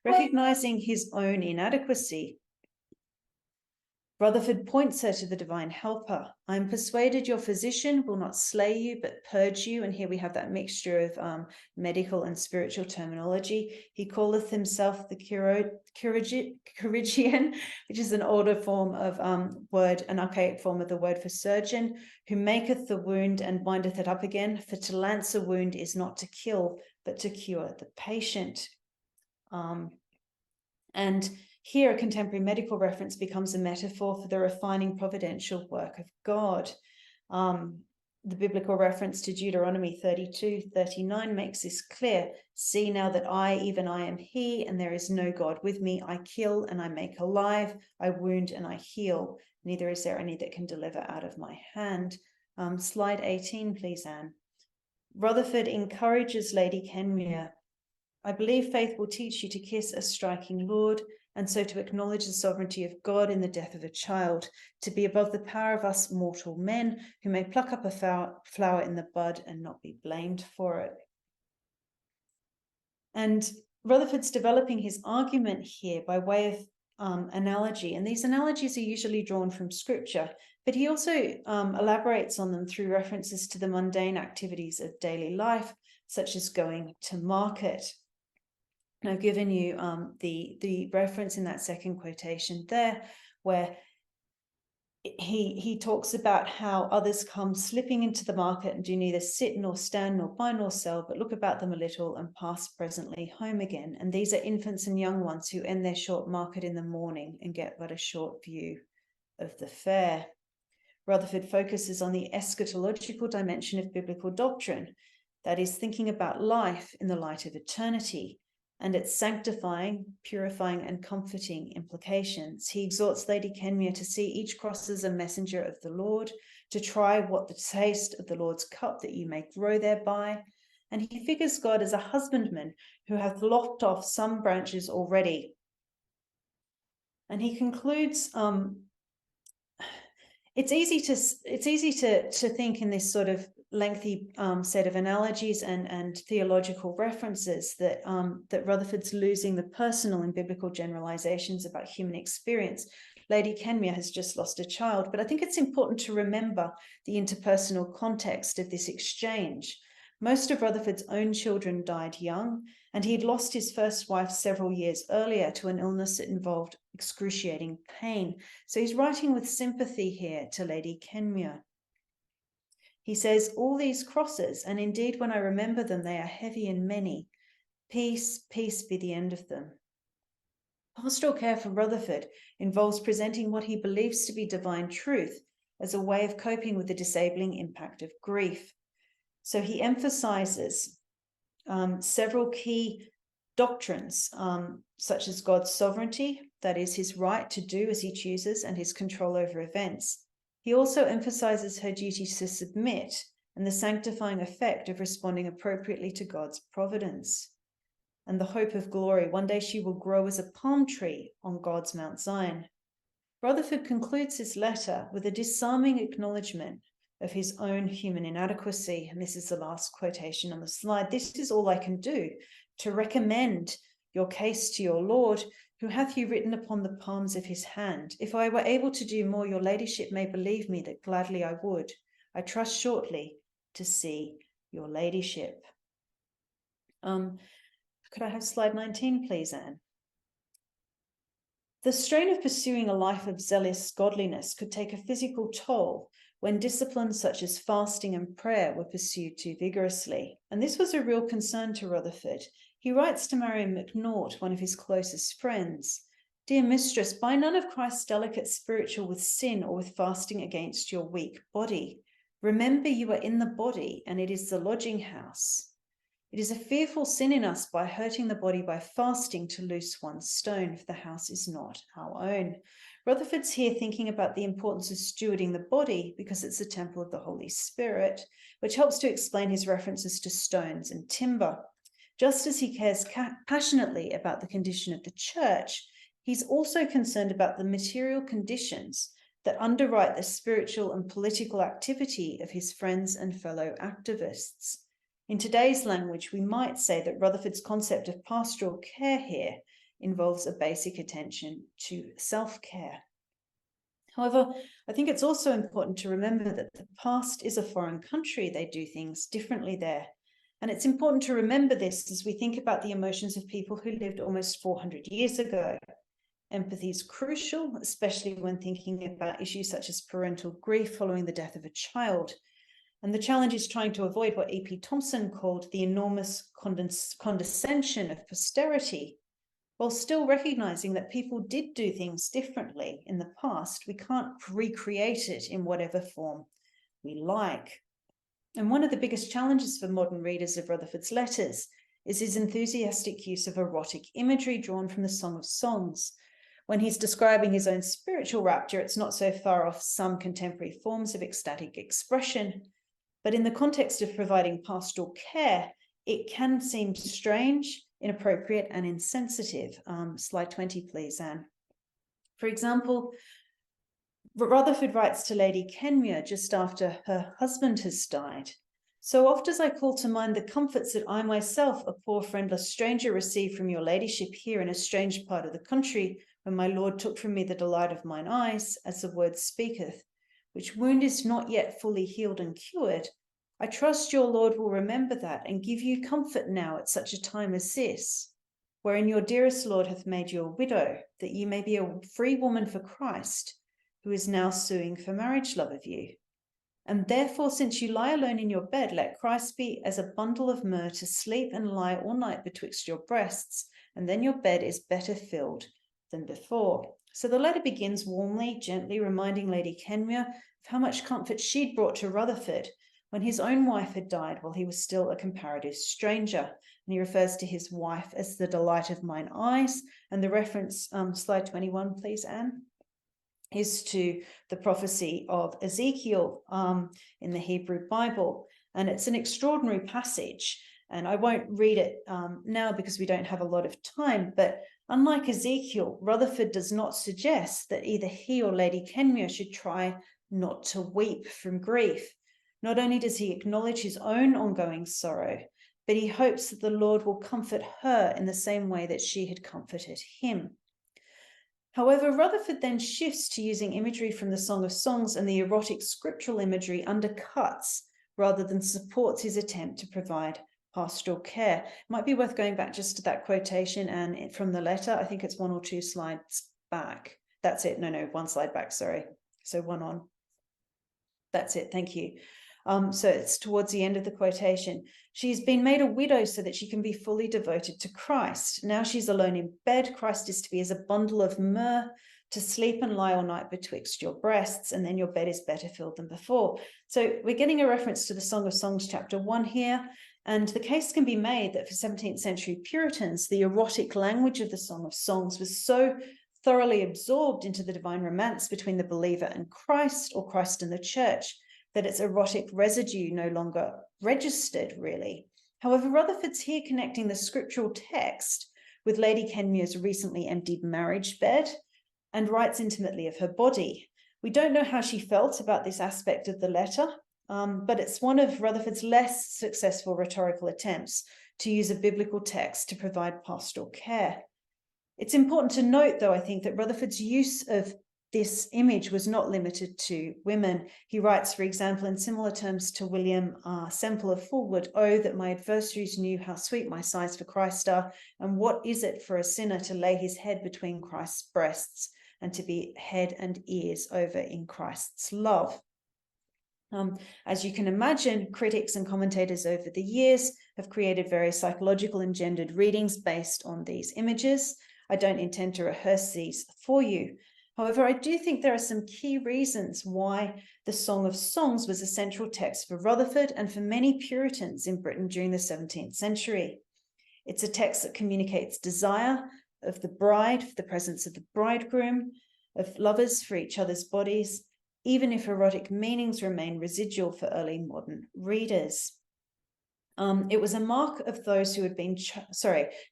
Recognizing his own inadequacy, Rutherford points her to the divine helper. I am persuaded your physician will not slay you, but purge you. And here we have that mixture of medical and spiritual terminology. He calleth himself the chirurgian, which is an older form of an archaic form of the word for surgeon, who maketh the wound and bindeth it up again. For to lance a wound is not to kill, but to cure the patient. And here a contemporary medical reference becomes a metaphor for the refining providential work of God. The biblical reference to Deuteronomy 32:39 makes this clear. See now that I, even I, am he, and there is no God with me. I kill and I make alive. I wound and I heal. Neither is there any that can deliver out of my hand. Slide 18, please, Anne. Rutherford encourages Lady Kenmure. I believe faith will teach you to kiss a striking Lord, and so to acknowledge the sovereignty of God in the death of a child, to be above the power of us mortal men, who may pluck up a flower in the bud and not be blamed for it. And Rutherford's developing his argument here by way of analogy, and these analogies are usually drawn from scripture, but he also elaborates on them through references to the mundane activities of daily life, such as going to market. And I've given you the reference in that second quotation there, where he talks about how others come slipping into the market and do neither sit nor stand nor buy nor sell, but look about them a little and pass presently home again. And these are infants and young ones who end their short market in the morning and get but a short view of the fair. Rutherford focuses on the eschatological dimension of biblical doctrine, that is, thinking about life in the light of eternity, and its sanctifying, purifying, and comforting implications. He exhorts Lady Kenmure to see each cross as a messenger of the Lord, to try what the taste of the Lord's cup that you may grow thereby. And he figures God as a husbandman who hath lopped off some branches already. And he concludes, it's easy to think in this sort of lengthy set of analogies and theological references that Rutherford's losing the personal in biblical generalizations about human experience. Lady Kenmure has just lost a child, but I think it's important to remember the interpersonal context of this exchange. Most of Rutherford's own children died young, and he'd lost his first wife several years earlier to an illness that involved excruciating pain. So he's writing with sympathy here to Lady Kenmure. He says, all these crosses, and indeed when I remember them, they are heavy and many. Peace, peace be the end of them. Pastoral care for Rutherford involves presenting what he believes to be divine truth as a way of coping with the disabling impact of grief. So he emphasizes several key doctrines, such as God's sovereignty, that is his right to do as he chooses, and his control over events. He also emphasizes her duty to submit and the sanctifying effect of responding appropriately to God's providence. And the hope of glory, one day she will grow as a palm tree on God's Mount Zion. Rutherford concludes his letter with a disarming acknowledgement of his own human inadequacy. And this is the last quotation on the slide. This is all I can do, to recommend your case to your Lord, who hath you written upon the palms of his hand. If I were able to do more, your ladyship may believe me that gladly I would. I trust shortly to see your ladyship. Could I have slide 19, please, Anne? The strain of pursuing a life of zealous godliness could take a physical toll when disciplines such as fasting and prayer were pursued too vigorously. And this was a real concern to Rutherford. He writes to Marion McNaught, one of his closest friends, Dear mistress, buy none of Christ's delicate spiritual with sin or with fasting against your weak body. Remember you are in the body, and it is the lodging house. It is a fearful sin in us by hurting the body by fasting to loose one stone, if the house is not our own. Rutherford's here thinking about the importance of stewarding the body because it's a temple of the Holy Spirit, which helps to explain his references to stones and timber. Just as he cares passionately about the condition of the church, he's also concerned about the material conditions that underwrite the spiritual and political activity of his friends and fellow activists. In today's language, we might say that Rutherford's concept of pastoral care here involves a basic attention to self-care. However, I think it's also important to remember that the past is a foreign country. They do things differently there. And it's important to remember this as we think about the emotions of people who lived almost 400 years ago. Empathy is crucial, especially when thinking about issues such as parental grief following the death of a child. And the challenge is trying to avoid what E.P. Thompson called the enormous condescension of posterity. While still recognizing that people did do things differently in the past, we can't recreate it in whatever form we like. And one of the biggest challenges for modern readers of Rutherford's letters is his enthusiastic use of erotic imagery drawn from the Song of Songs. When he's describing his own spiritual rapture, it's not so far off some contemporary forms of ecstatic expression. But in the context of providing pastoral care, it can seem strange, inappropriate, and insensitive. Slide 20, please, Anne. For example, Rutherford writes to Lady Kenmure just after her husband has died. So oft as I call to mind the comforts that I myself, a poor friendless stranger, received from your ladyship here in a strange part of the country, when my lord took from me the delight of mine eyes, as the word speaketh, which wound is not yet fully healed and cured, I trust your Lord will remember that and give you comfort now at such a time as this, wherein your dearest Lord hath made you a widow, that ye may be a free woman for Christ, who is now suing for marriage love of you. And therefore, since you lie alone in your bed, let Christ be as a bundle of myrrh to sleep and lie all night betwixt your breasts, and then your bed is better filled than before. So the letter begins warmly, gently reminding Lady Kenmure of how much comfort she'd brought to Rutherford when his own wife had died while he was still a comparative stranger. And he refers to his wife as the delight of mine eyes. And the reference, slide 21, please, Anne, is to the prophecy of Ezekiel in the Hebrew Bible. And it's an extraordinary passage. And I won't read it now because we don't have a lot of time. But unlike Ezekiel, Rutherford does not suggest that either he or Lady Kenmure should try not to weep from grief. Not only does he acknowledge his own ongoing sorrow, but he hopes that the Lord will comfort her in the same way that she had comforted him. However, Rutherford then shifts to using imagery from the Song of Songs, and the erotic scriptural imagery undercuts rather than supports his attempt to provide pastoral care. It might be worth going back just to that quotation and from the letter. I think it's 1 or 2 slides back. That's it. No, 1 slide back, sorry. So 1 on. That's it. Thank you. So it's towards the end of the quotation. She's been made a widow so that she can be fully devoted to Christ. Now she's alone in bed. Christ is to be as a bundle of myrrh to sleep and lie all night betwixt your breasts, and then your bed is better filled than before. So we're getting a reference to the Song of Songs, chapter 1 here. And the case can be made that for 17th century Puritans, the erotic language of the Song of Songs was so thoroughly absorbed into the divine romance between the believer and Christ, or Christ and the church, that its erotic residue no longer registered, really. However, Rutherford's here connecting the scriptural text with Lady Kenmure's recently emptied marriage bed and writes intimately of her body. We don't know how she felt about this aspect of the letter, but it's one of Rutherford's less successful rhetorical attempts to use a biblical text to provide pastoral care. It's important to note, though, I think, that Rutherford's use of this image was not limited to women. He writes, for example, in similar terms to William Semple of Fulwood, "Oh, that my adversaries knew how sweet my sighs for Christ are, and what is it for a sinner to lay his head between Christ's breasts and to be head and ears over in Christ's love." As you can imagine, critics and commentators over the years have created various psychological and gendered readings based on these images. I don't intend to rehearse these for you. However, I do think there are some key reasons why the Song of Songs was a central text for Rutherford and for many Puritans in Britain during the 17th century. It's a text that communicates desire of the bride for the presence of the bridegroom, of lovers for each other's bodies, even if erotic meanings remain residual for early modern readers. It was a mark of those who had been,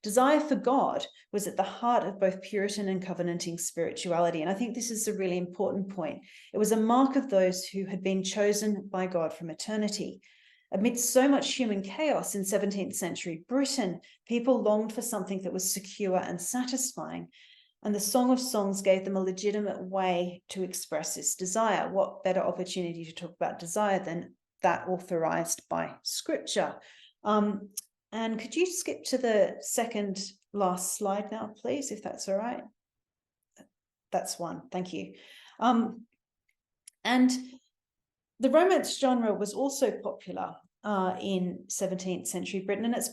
desire for God was at the heart of both Puritan and covenanting spirituality. And I think this is a really important point. It was a mark of those who had been chosen by God from eternity. Amidst so much human chaos in 17th century Britain, people longed for something that was secure and satisfying. And the Song of Songs gave them a legitimate way to express this desire. What better opportunity to talk about desire than that authorized by Scripture? And could you skip to the second last slide now, please, if that's all right? That's one, thank you. And the romance genre was also popular in 17th century Britain, and it's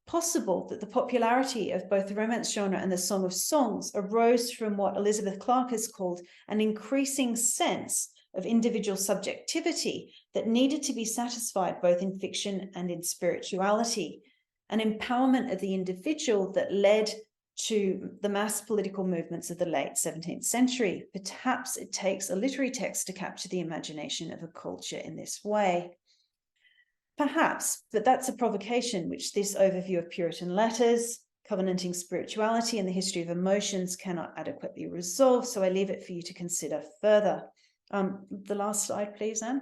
possible that the popularity of both the romance genre and the Song of Songs arose from what Elizabeth Clark has called an increasing sense of individual subjectivity that needed to be satisfied both in fiction and in spirituality, an empowerment of the individual that led to the mass political movements of the late 17th century. Perhaps it takes a literary text to capture the imagination of a culture in this way. Perhaps, but that's a provocation which this overview of Puritan letters, covenanting spirituality, and the history of emotions cannot adequately resolve, so I leave it for you to consider further. The last slide, please, Anne.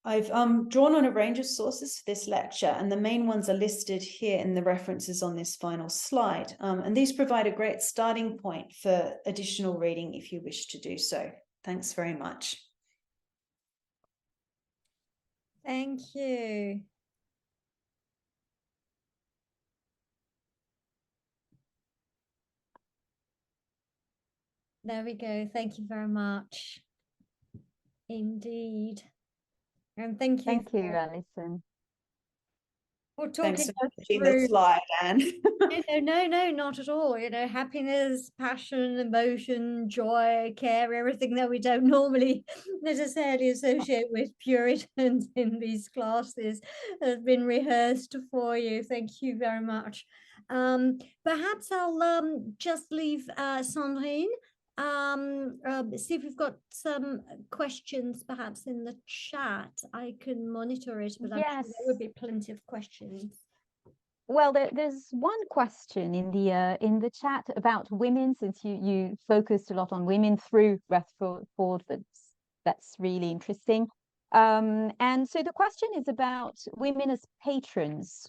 I've drawn on a range of sources for this lecture, and the main ones are listed here in the references on this final slide. And these provide a great starting point for additional reading if you wish to do so. Thanks very much. Thank you. There we go. Thank you very much. Indeed. And thank you. Thank you, Alison. For talking Thanks us for putting through. the slide, Anne. No, not at all. You know, happiness, passion, emotion, joy, care, everything that we don't normally necessarily associate with Puritans in these classes has been rehearsed for you. Thank you very much. Perhaps I'll just leave Sandrine. See if we've got some questions perhaps in the chat. I can monitor it, but I'm sure there will be plenty of questions. Well, there's one question in the chat about women, since you focused a lot on women through Rutherford. That's really interesting. And so the question is about women as patrons.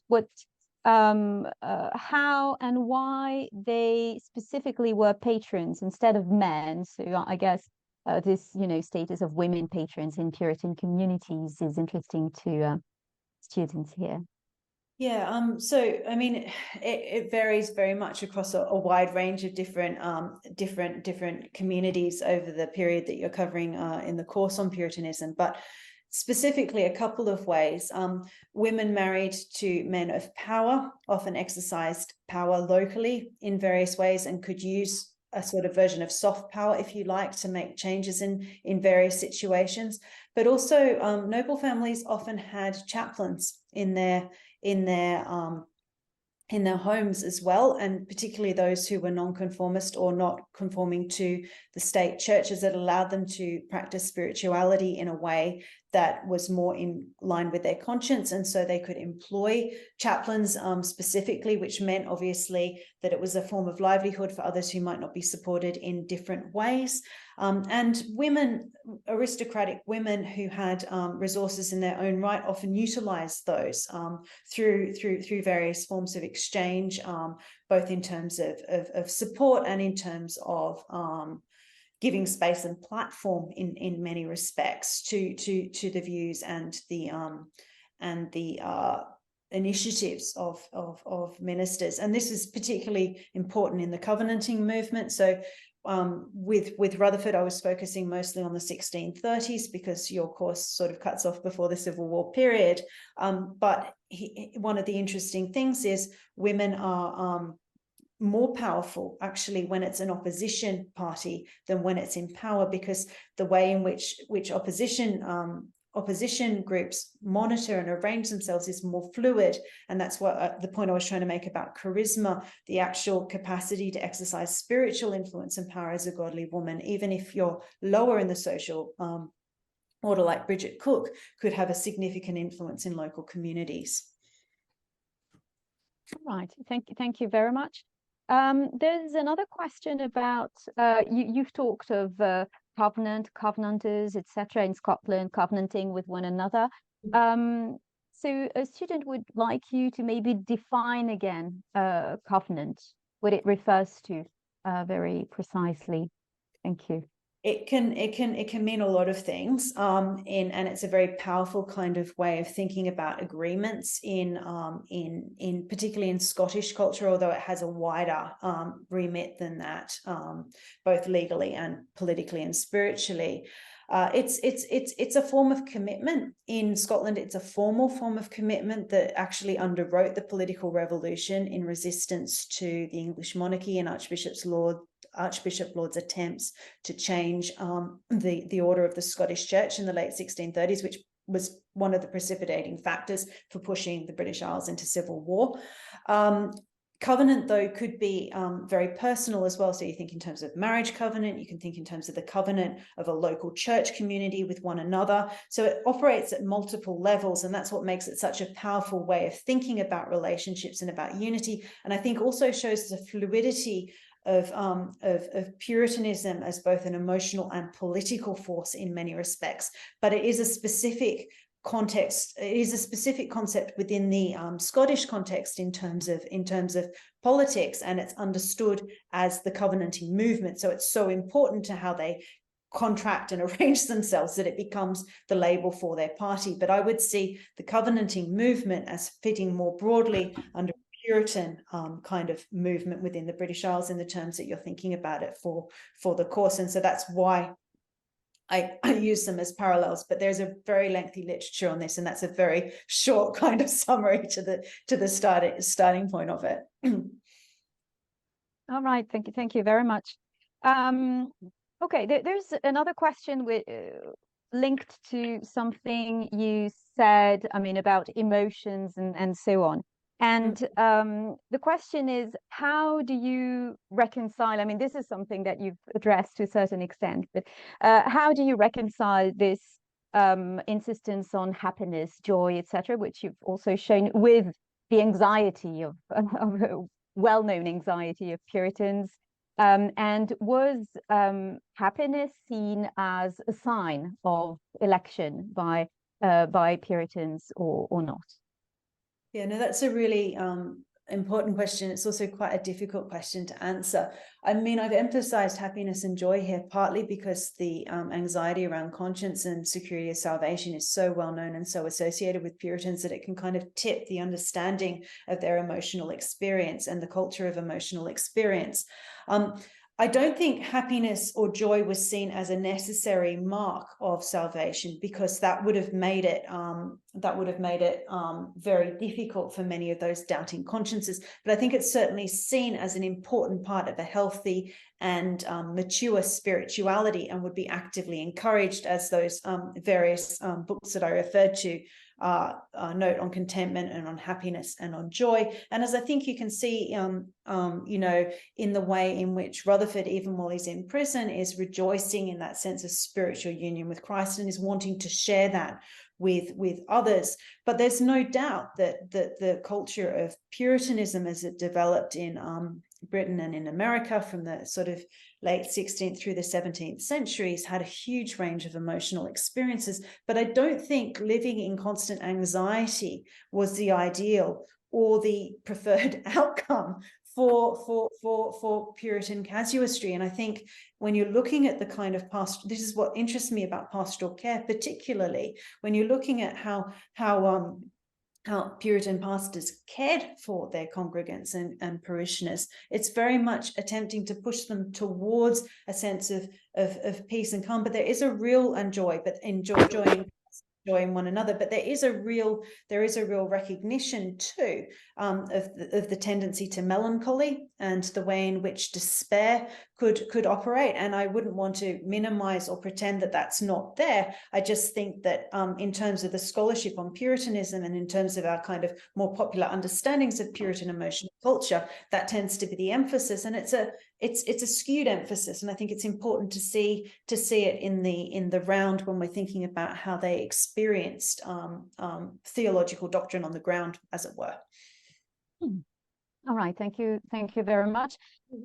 How and why they specifically were patrons instead of men. So I guess this, status of women patrons in Puritan communities is interesting to students here. Yeah, so I mean, it varies very much across a wide range of different communities over the period that you're covering in the course on Puritanism, but specifically a couple of ways. Women married to men of power often exercised power locally in various ways and could use a sort of version of soft power, if you like, to make changes in various situations. But also noble families often had chaplains in their homes as well, and particularly those who were nonconformist or not conforming to the state churches, that allowed them to practice spirituality in a way that was more in line with their conscience. And so they could employ chaplains specifically, which meant obviously that it was a form of livelihood for others who might not be supported in different ways. And women, aristocratic women who had resources in their own right, often utilized those through various forms of exchange, both in terms of support and in terms of giving space and platform in many respects to the views and the initiatives of ministers. And this is particularly important in the covenanting movement. So with Rutherford, I was focusing mostly on the 1630s because your course sort of cuts off before the Civil War period. But one of the interesting things is women are more powerful actually when it's an opposition party than when it's in power, because the way in which opposition groups monitor and arrange themselves is more fluid. And that's what the point I was trying to make about charisma, the actual capacity to exercise spiritual influence and power as a godly woman, even if you're lower in the social order, like Bridget Cook, could have a significant influence in local communities. Right, thank you very much. There's another question about you've talked of covenanters, etc. in Scotland, covenanting with one another. So a student would like you to maybe define again covenant, what it refers to very precisely. Thank you. It can mean a lot of things, and it's a very powerful kind of way of thinking about agreements in particularly in Scottish culture, although it has a wider remit than that, both legally and politically and spiritually. It's a form of commitment in Scotland. It's a formal form of commitment that actually underwrote the political revolution in resistance to the English monarchy and Archbishop Laud's attempts to change the order of the Scottish Church in the late 1630s, which was one of the precipitating factors for pushing the British Isles into civil war. Covenant, though, could be very personal as well. So you think in terms of marriage covenant, you can think in terms of the covenant of a local church community with one another. So it operates at multiple levels, and that's what makes it such a powerful way of thinking about relationships and about unity. And I think also shows the fluidity of Puritanism as both an emotional and political force in many respects. But it is a specific context. It is a specific concept within the Scottish context in terms of politics, and it's understood as the covenanting movement. So it's so important to how they contract and arrange themselves that it becomes the label for their party. But I would see the covenanting movement as fitting more broadly under Puritan kind of movement within the British Isles in the terms that you're thinking about it for the course. And so that's why I use them as parallels, but there's a very lengthy literature on this, and that's a very short kind of summary to the starting point of it. All right, thank you very much. Okay, there's another question linked to something you said, I mean, about emotions and so on. And the question is, how do you reconcile, I mean, this is something that you've addressed to a certain extent, but how do you reconcile this insistence on happiness, joy, etc., which you've also shown, with the anxiety of well-known anxiety of Puritans? And was happiness seen as a sign of election by Puritans or not? Yeah, no, that's a really important question. It's also quite a difficult question to answer. I mean, I've emphasized happiness and joy here, partly because the anxiety around conscience and security of salvation is so well known and so associated with Puritans that it can kind of tip the understanding of their emotional experience and the culture of emotional experience. I don't think happiness or joy was seen as a necessary mark of salvation, because that would have made it very difficult for many of those doubting consciences. But I think it's certainly seen as an important part of a healthy and mature spirituality, and would be actively encouraged, as those various books that I referred to note on contentment and on happiness and on joy. And as I think you can see, you know, in the way in which Rutherford, even while he's in prison, is rejoicing in that sense of spiritual union with Christ and is wanting to share that with others. But there's no doubt that the culture of Puritanism, as it developed in Britain and in America from the sort of late 16th through the 17th centuries, had a huge range of emotional experiences. But I don't think living in constant anxiety was the ideal or the preferred outcome for Puritan casuistry. And I think when you're looking at the kind of this is what interests me about pastoral care, particularly when you're looking at how Puritan pastors cared for their congregants and parishioners. It's very much attempting to push them towards a sense of peace and calm. But there is a real joy, but joy in joy in one another. But there is a real recognition too of the tendency to melancholy and the way in which despair could operate. And I wouldn't want to minimize or pretend that that's not there. I just think that in terms of the scholarship on Puritanism and in terms of our kind of more popular understandings of Puritan emotional culture, that tends to be the emphasis, and it's a skewed emphasis. And I think it's important to see it in the round when we're thinking about how they experienced theological doctrine on the ground, as it were. All right, thank you very much.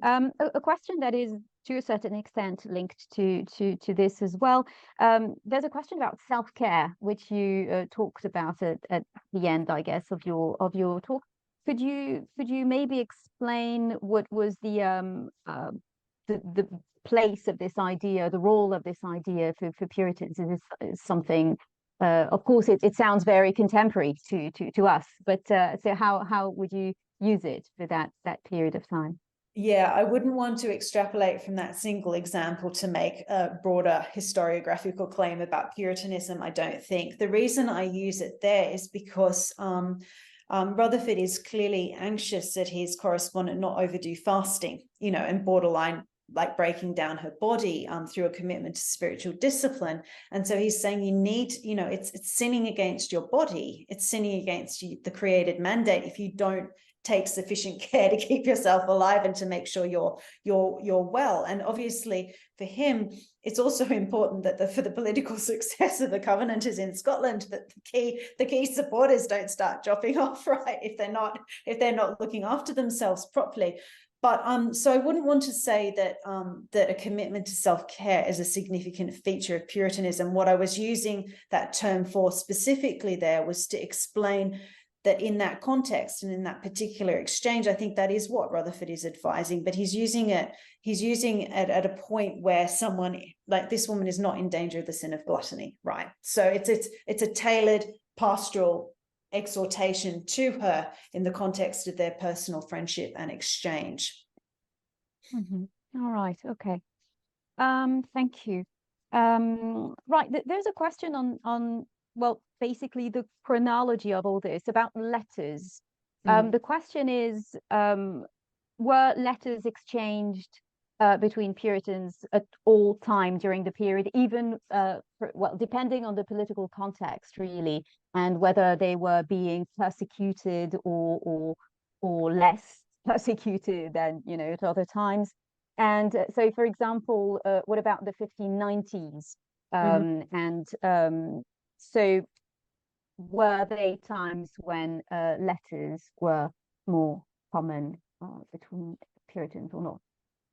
A question that is to a certain extent linked to this as well. There's a question about self-care, which you talked about at the end, I guess, of your talk. Could you maybe explain what was the place of this idea, the role of this idea for Puritans? Is this something? Of course, it sounds very contemporary to us, but so how would you use it for that period of time? Yeah, I wouldn't want to extrapolate from that single example to make a broader historiographical claim about Puritanism, I don't think. The reason I use it there is because Rutherford is clearly anxious that his correspondent not overdo fasting, and borderline like breaking down her body through a commitment to spiritual discipline. And so he's saying you need, it's sinning against your body. It's sinning against the created mandate if you don't take sufficient care to keep yourself alive and to make sure you're well. And obviously for him, it's also important that for the political success of the covenant is in Scotland, that the key supporters don't start dropping off, right, if they're not looking after themselves properly. But so I wouldn't want to say that that a commitment to self-care is a significant feature of Puritanism. What I was using that term for specifically there was to explain that in that context and in that particular exchange, I think that is what Rutherford is advising, but he's using it at a point where someone like this woman is not in danger of the sin of gluttony, right? So it's a tailored pastoral exhortation to her in the context of their personal friendship and exchange. Mm-hmm. All right, okay. Thank you. Right, there's a question on well, basically the chronology of all this about letters. The question is, were letters exchanged between Puritans at all time during the period, even well, depending on the political context, really, and whether they were being persecuted or less persecuted than at other times. And so, for example, what about the 1590s? And so, were they times when letters were more common between Puritans or not?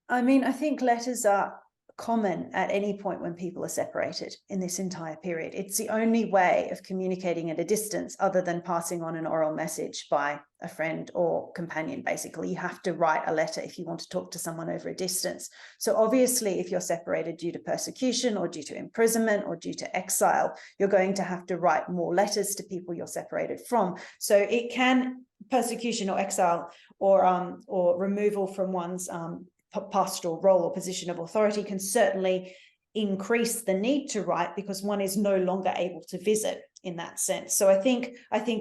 I mean, I think letters are common at any point when people are separated in this entire period. It's the only way of communicating at a distance other than passing on an oral message by a friend or companion. Basically, you have to write a letter if you want to talk to someone over a distance. So obviously, if you're separated due to persecution or due to imprisonment or due to exile, you're going to have to write more letters to people you're separated from. So it can, persecution or exile or removal from one's pastoral role or position of authority can certainly increase the need to write because one is no longer able to visit in that sense. So I think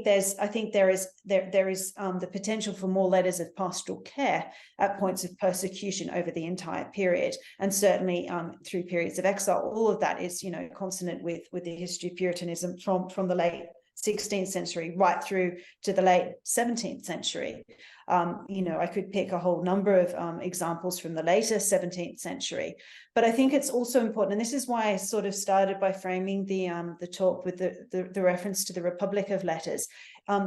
there is the potential for more letters of pastoral care at points of persecution over the entire period, and certainly through periods of exile. All of that is consonant with the history of Puritanism from the late 16th century right through to the late 17th century. I could pick a whole number of examples from the later 17th century, but I think it's also important, and this is why I sort of started by framing the talk with the reference to the Republic of Letters.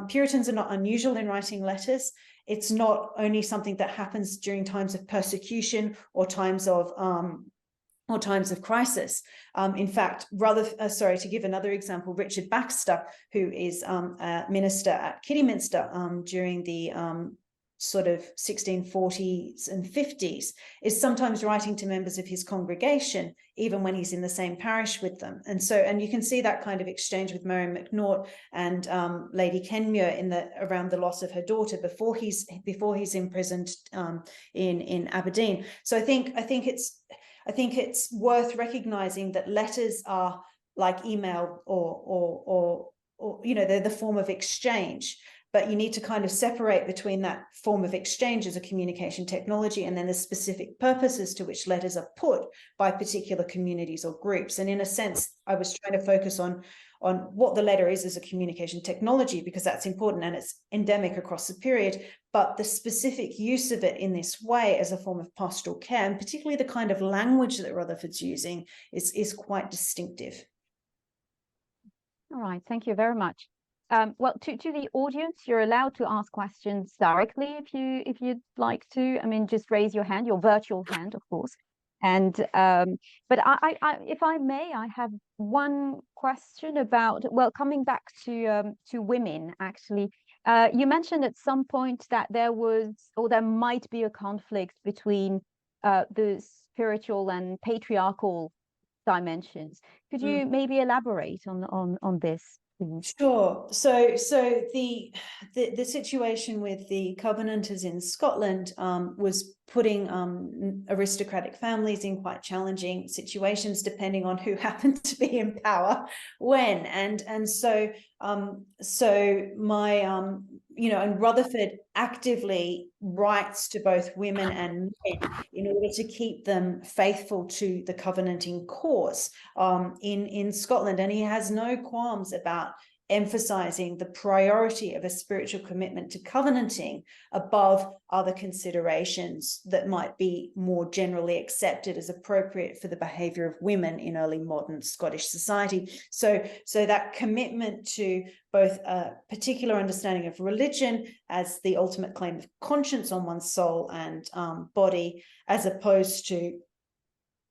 Puritans are not unusual in writing letters. It's not only something that happens during times of persecution or times of crisis. In fact, to give another example, Richard Baxter, who is a minister at Kidderminster during the sort of 1640s and 50s, is sometimes writing to members of his congregation, even when he's in the same parish with them. And you can see that kind of exchange with Mary McNaught and Lady Kenmure around the loss of her daughter before he's imprisoned in Aberdeen. So I think it's worth recognizing that letters are like email or you know, they're the form of exchange. But you need to kind of separate between that form of exchange as a communication technology and then the specific purposes to which letters are put by particular communities or groups. And in a sense, I was trying to focus on what the letter is as a communication technology, because that's important and it's endemic across the period. But the specific use of it in this way as a form of pastoral care, and particularly the kind of language that Rutherford's using, is quite distinctive. All right, thank you very much. Well, to the audience, you're allowed to ask questions directly if you'd like to. I mean, just raise your hand, your virtual hand, of course. And but if I may, I have one question about, well, coming back to women, actually. You mentioned at some point that there was, or there might be, a conflict between the spiritual and patriarchal dimensions. Could you maybe elaborate on this, please? Sure. So the situation with the Covenanters in Scotland was putting aristocratic families in quite challenging situations, depending on who happened to be in power when. And so my you know, and Rutherford actively writes to both women and men in order to keep them faithful to the Covenanting cause in Scotland. And he has no qualms about emphasizing the priority of a spiritual commitment to covenanting above other considerations that might be more generally accepted as appropriate for the behavior of women in early modern Scottish society. So that commitment to both a particular understanding of religion as the ultimate claim of conscience on one's soul and body, as opposed to,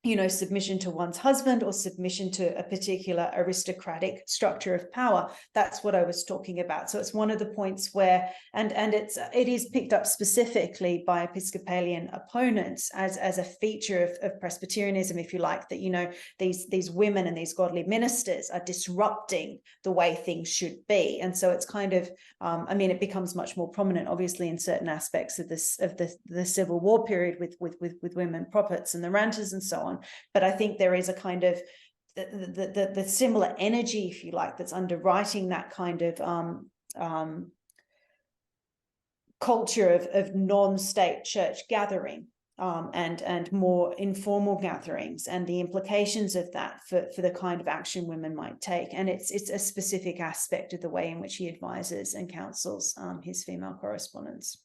you know, submission to one's husband or submission to a particular aristocratic structure of power. That's what I was talking about. So it's one of the points where, and it is picked up specifically by Episcopalian opponents as a feature of Presbyterianism, if you like, that, you know, these women and these godly ministers are disrupting the way things should be. And so it's kind of, I mean, it becomes much more prominent, obviously, in certain aspects of the Civil War period with women prophets and the ranters and so on. But I think there is a kind of the similar energy, if you like, that's underwriting that kind of culture of non-state church gathering and more informal gatherings, and the implications of that for the kind of action women might take. And it's a specific aspect of the way in which he advises and counsels his female correspondents.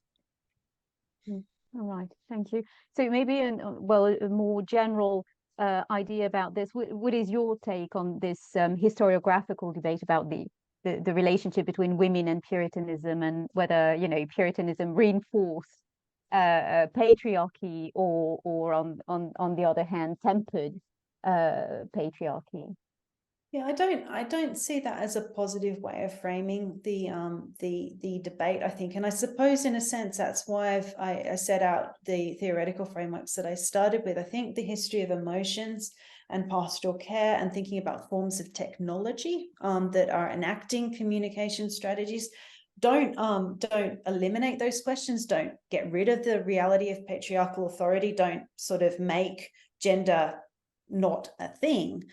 All right, thank you. So maybe a more general idea about this. What is your take on this historiographical debate about the relationship between women and Puritanism, and whether, you know, Puritanism reinforced patriarchy or on the other hand tempered patriarchy? Yeah, I don't see that as a positive way of framing the debate, I think. And I suppose in a sense that's why I set out the theoretical frameworks that I started with. I think the history of emotions and pastoral care and thinking about forms of technology that are enacting communication strategies don't eliminate those questions, don't get rid of the reality of patriarchal authority, don't sort of make gender not a thing.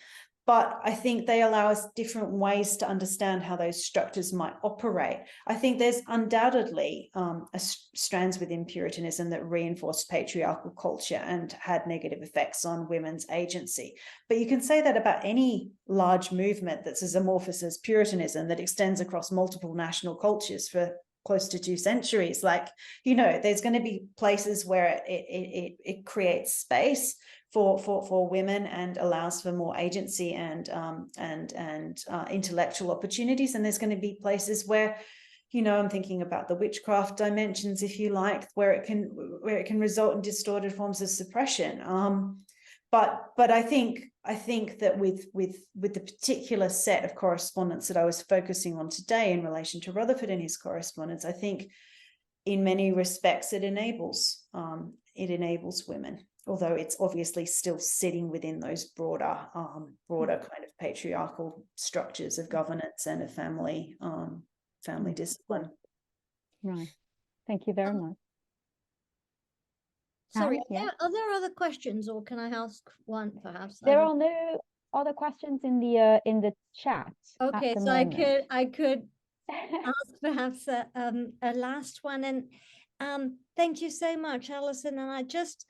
But I think they allow us different ways to understand how those structures might operate. I think there's undoubtedly strands within Puritanism that reinforced patriarchal culture and had negative effects on women's agency. But you can say that about any large movement that's as amorphous as Puritanism, that extends across multiple national cultures for close to 2 centuries. Like, you know, there's going to be places where it creates space for women and allows for more agency and intellectual opportunities. And there's going to be places where, you know, I'm thinking about the witchcraft dimensions, if you like, where it can result in distorted forms of suppression. But I think that with the particular set of correspondence that I was focusing on today in relation to Rutherford and his correspondence, I think in many respects it enables women, although it's obviously still sitting within those broader kind of patriarchal structures of governance and of family discipline. Right. Thank you very much. Sorry, yeah. are there other questions, or can I ask one perhaps? There are no other questions in the chat? at Okay, the so moment? I could ask perhaps a last one, and thank you so much, Alison. And I just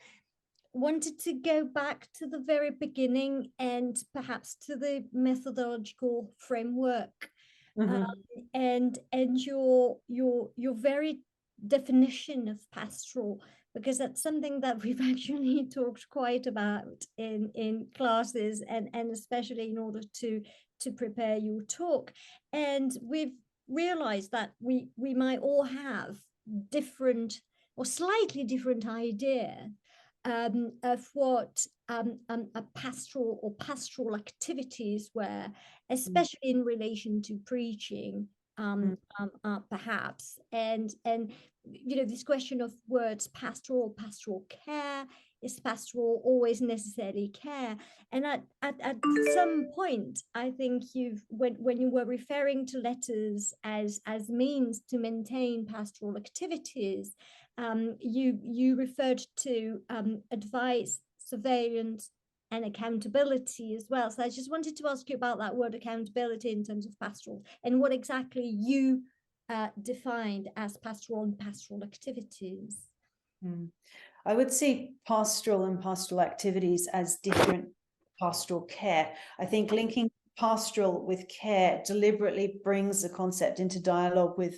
wanted to go back to the very beginning and perhaps to the methodological framework, and your very definition of pastoral, because that's something that we've actually talked quite about in classes, and especially in order to prepare your talk. And we've realized that we might all have different or slightly different idea of what a pastoral or pastoral activities were, especially in relation to preaching, perhaps. And you know, this question of words, pastoral care, is pastoral always necessarily care? And at some point, I think when you were referring to letters as means to maintain pastoral activities, you referred to advice, surveillance, and accountability as well. So I just wanted to ask you about that word accountability in terms of pastoral, and what exactly you defined as pastoral and pastoral activities. I would see pastoral and pastoral activities as different pastoral care. I think linking pastoral with care deliberately brings the concept into dialogue with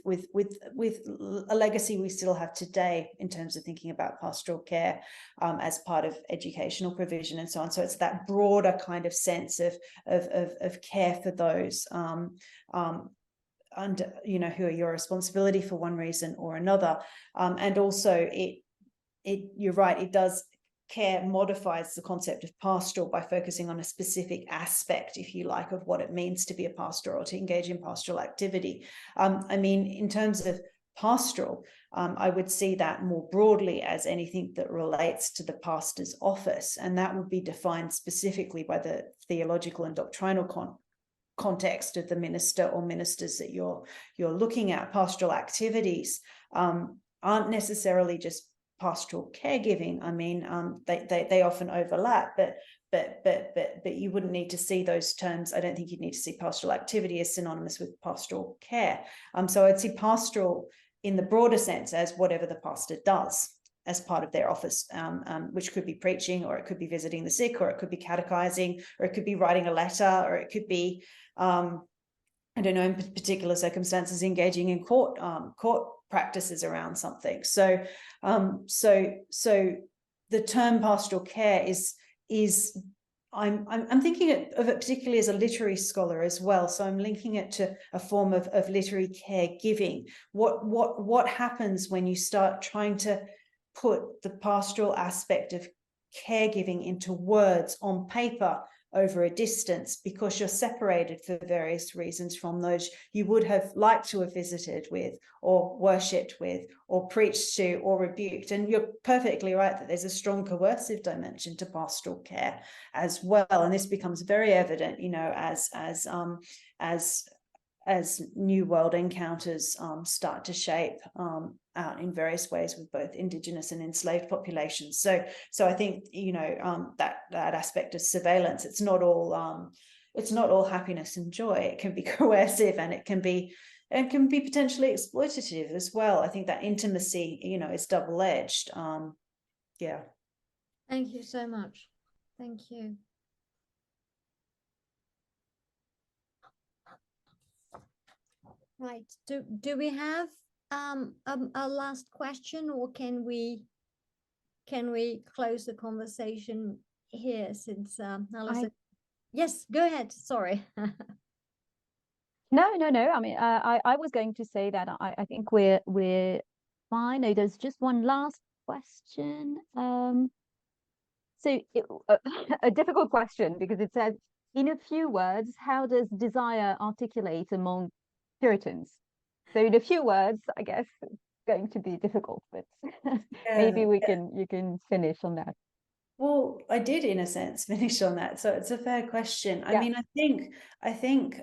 a legacy we still have today in terms of thinking about pastoral care as part of educational provision and so on. So it's that broader kind of sense of care for those under, you know, who are your responsibility for one reason or another. And also you're right, it does, care modifies the concept of pastoral by focusing on a specific aspect, if you like, of what it means to be a pastor or to engage in pastoral activity. I mean, in terms of pastoral, I would see that more broadly as anything that relates to the pastor's office, and that would be defined specifically by the theological and doctrinal context of the minister or ministers that you're looking at. Pastoral activities aren't necessarily just pastoral caregiving. I mean, they often overlap, but you wouldn't need to see those terms. I don't think you'd need to see pastoral activity as synonymous with pastoral care. So I'd see pastoral in the broader sense as whatever the pastor does as part of their office, which could be preaching, or it could be visiting the sick, or it could be catechizing, or it could be writing a letter, or it could be, I don't know, in particular circumstances, engaging in court practices around something. So the term pastoral care is I'm thinking of it particularly as a literary scholar as well. So I'm linking it to a form of literary caregiving. What happens when you start trying to put the pastoral aspect of caregiving into words on paper over a distance, because you're separated for various reasons from those you would have liked to have visited with, or worshipped with, or preached to, or rebuked. And you're perfectly right that there's a strong coercive dimension to pastoral care as well. And this becomes very evident, you know, as New World encounters start to shape out in various ways with both Indigenous and enslaved populations. So I think, you know, that aspect of surveillance, it's not all happiness and joy. It can be coercive, and it can be potentially exploitative as well. I think that intimacy, you know, is double-edged. Yeah. Thank you so much. Thank you. Right. Do we have a last question, or can we close the conversation here, since Alison? Yes, go ahead. Sorry. No. I mean, I was going to say that I think we're fine. No, there's just one last question. So a difficult question, because it says, in a few words, how does desire articulate among Puritans? So in a few words, I guess it's going to be difficult, but maybe you can finish on that. Well, I did, in a sense, finish on that, so it's a fair question. I mean, I think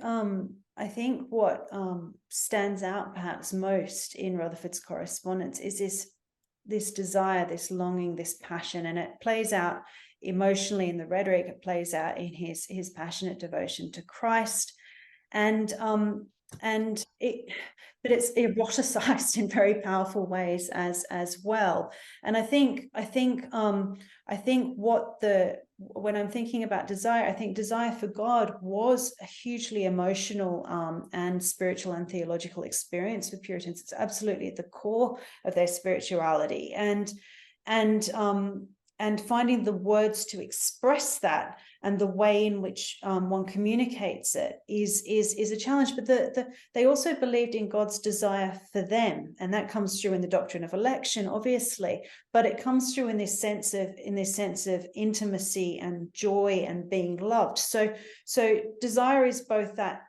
what stands out perhaps most in Rutherford's correspondence is this desire, this longing, this passion, and it plays out emotionally in the rhetoric, it plays out in his passionate devotion to Christ. But it's eroticized in very powerful ways as well. And I think when I'm thinking about desire, I think desire for God was a hugely emotional and spiritual and theological experience for Puritans. It's absolutely at the core of their spirituality, and finding the words to express that and the way in which one communicates it is a challenge. But they also believed in God's desire for them, and that comes through in the doctrine of election, obviously. But it comes through in this sense of intimacy and joy and being loved. So desire is both that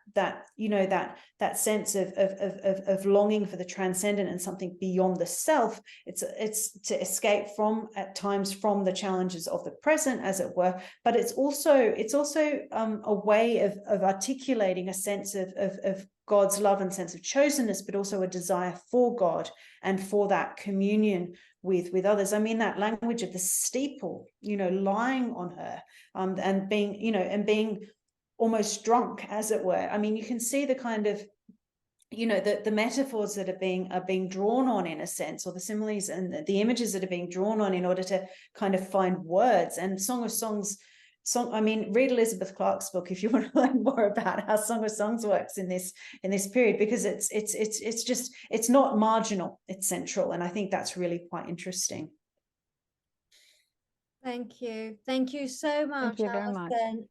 sense of longing for the transcendent and something beyond the self. It's to escape from, at times, from the challenges of the present, as it were. But it's also a way of articulating a sense of God's love and sense of chosenness, but also a desire for God and for that communion with others. I mean, that language of the steeple, lying on her, and being almost drunk, as it were. I mean, you can see the kind of the metaphors that are being drawn on, in a sense, or the similes and the images that are being drawn on in order to kind of find words. And Song of Songs, read Elizabeth Clark's book if you want to learn more about how Song of Songs works in this period, because it's not marginal, it's central, and I think that's really quite interesting. Thank you so much, Thank you very much. Alison,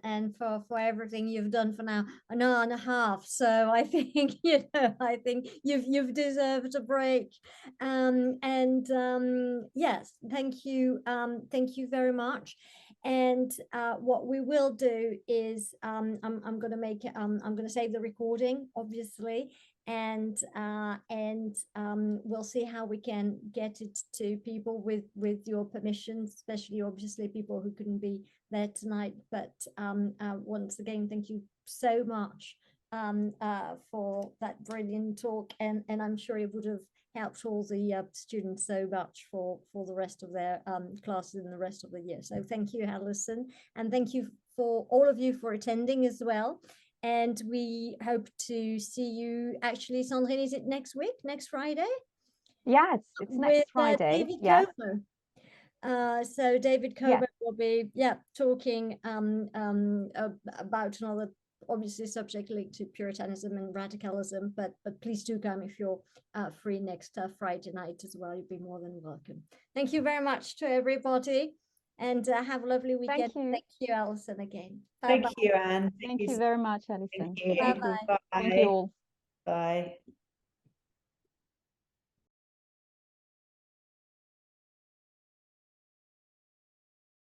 and for everything you've done for now an hour and a half. So I think you've deserved a break. Yes, thank you very much. And what we will do is I'm going to save the recording, obviously, and we'll see how we can get it to people with your permission, especially obviously people who couldn't be there tonight. But once again, thank you so much for that brilliant talk, and I'm sure it would have helped all the students so much for the rest of their classes in the rest of the year. So thank you, Alison, and thank you for all of you for attending as well. And we hope to see you. Actually, Sandrine, is it next week, next Friday? Yeah, it's next Friday. David Yeah. Comer. So David Comer will be talking about another obviously subject linked to Puritanism and radicalism. But please do come if you're free next Friday night as well. You'll be more than welcome. Thank you very much to everybody. And have a lovely weekend. Thank you, Alison, again. Thank you, Anne. Thank you very much, Alison. Thank you. Bye-bye. Bye. Thank you all. Bye.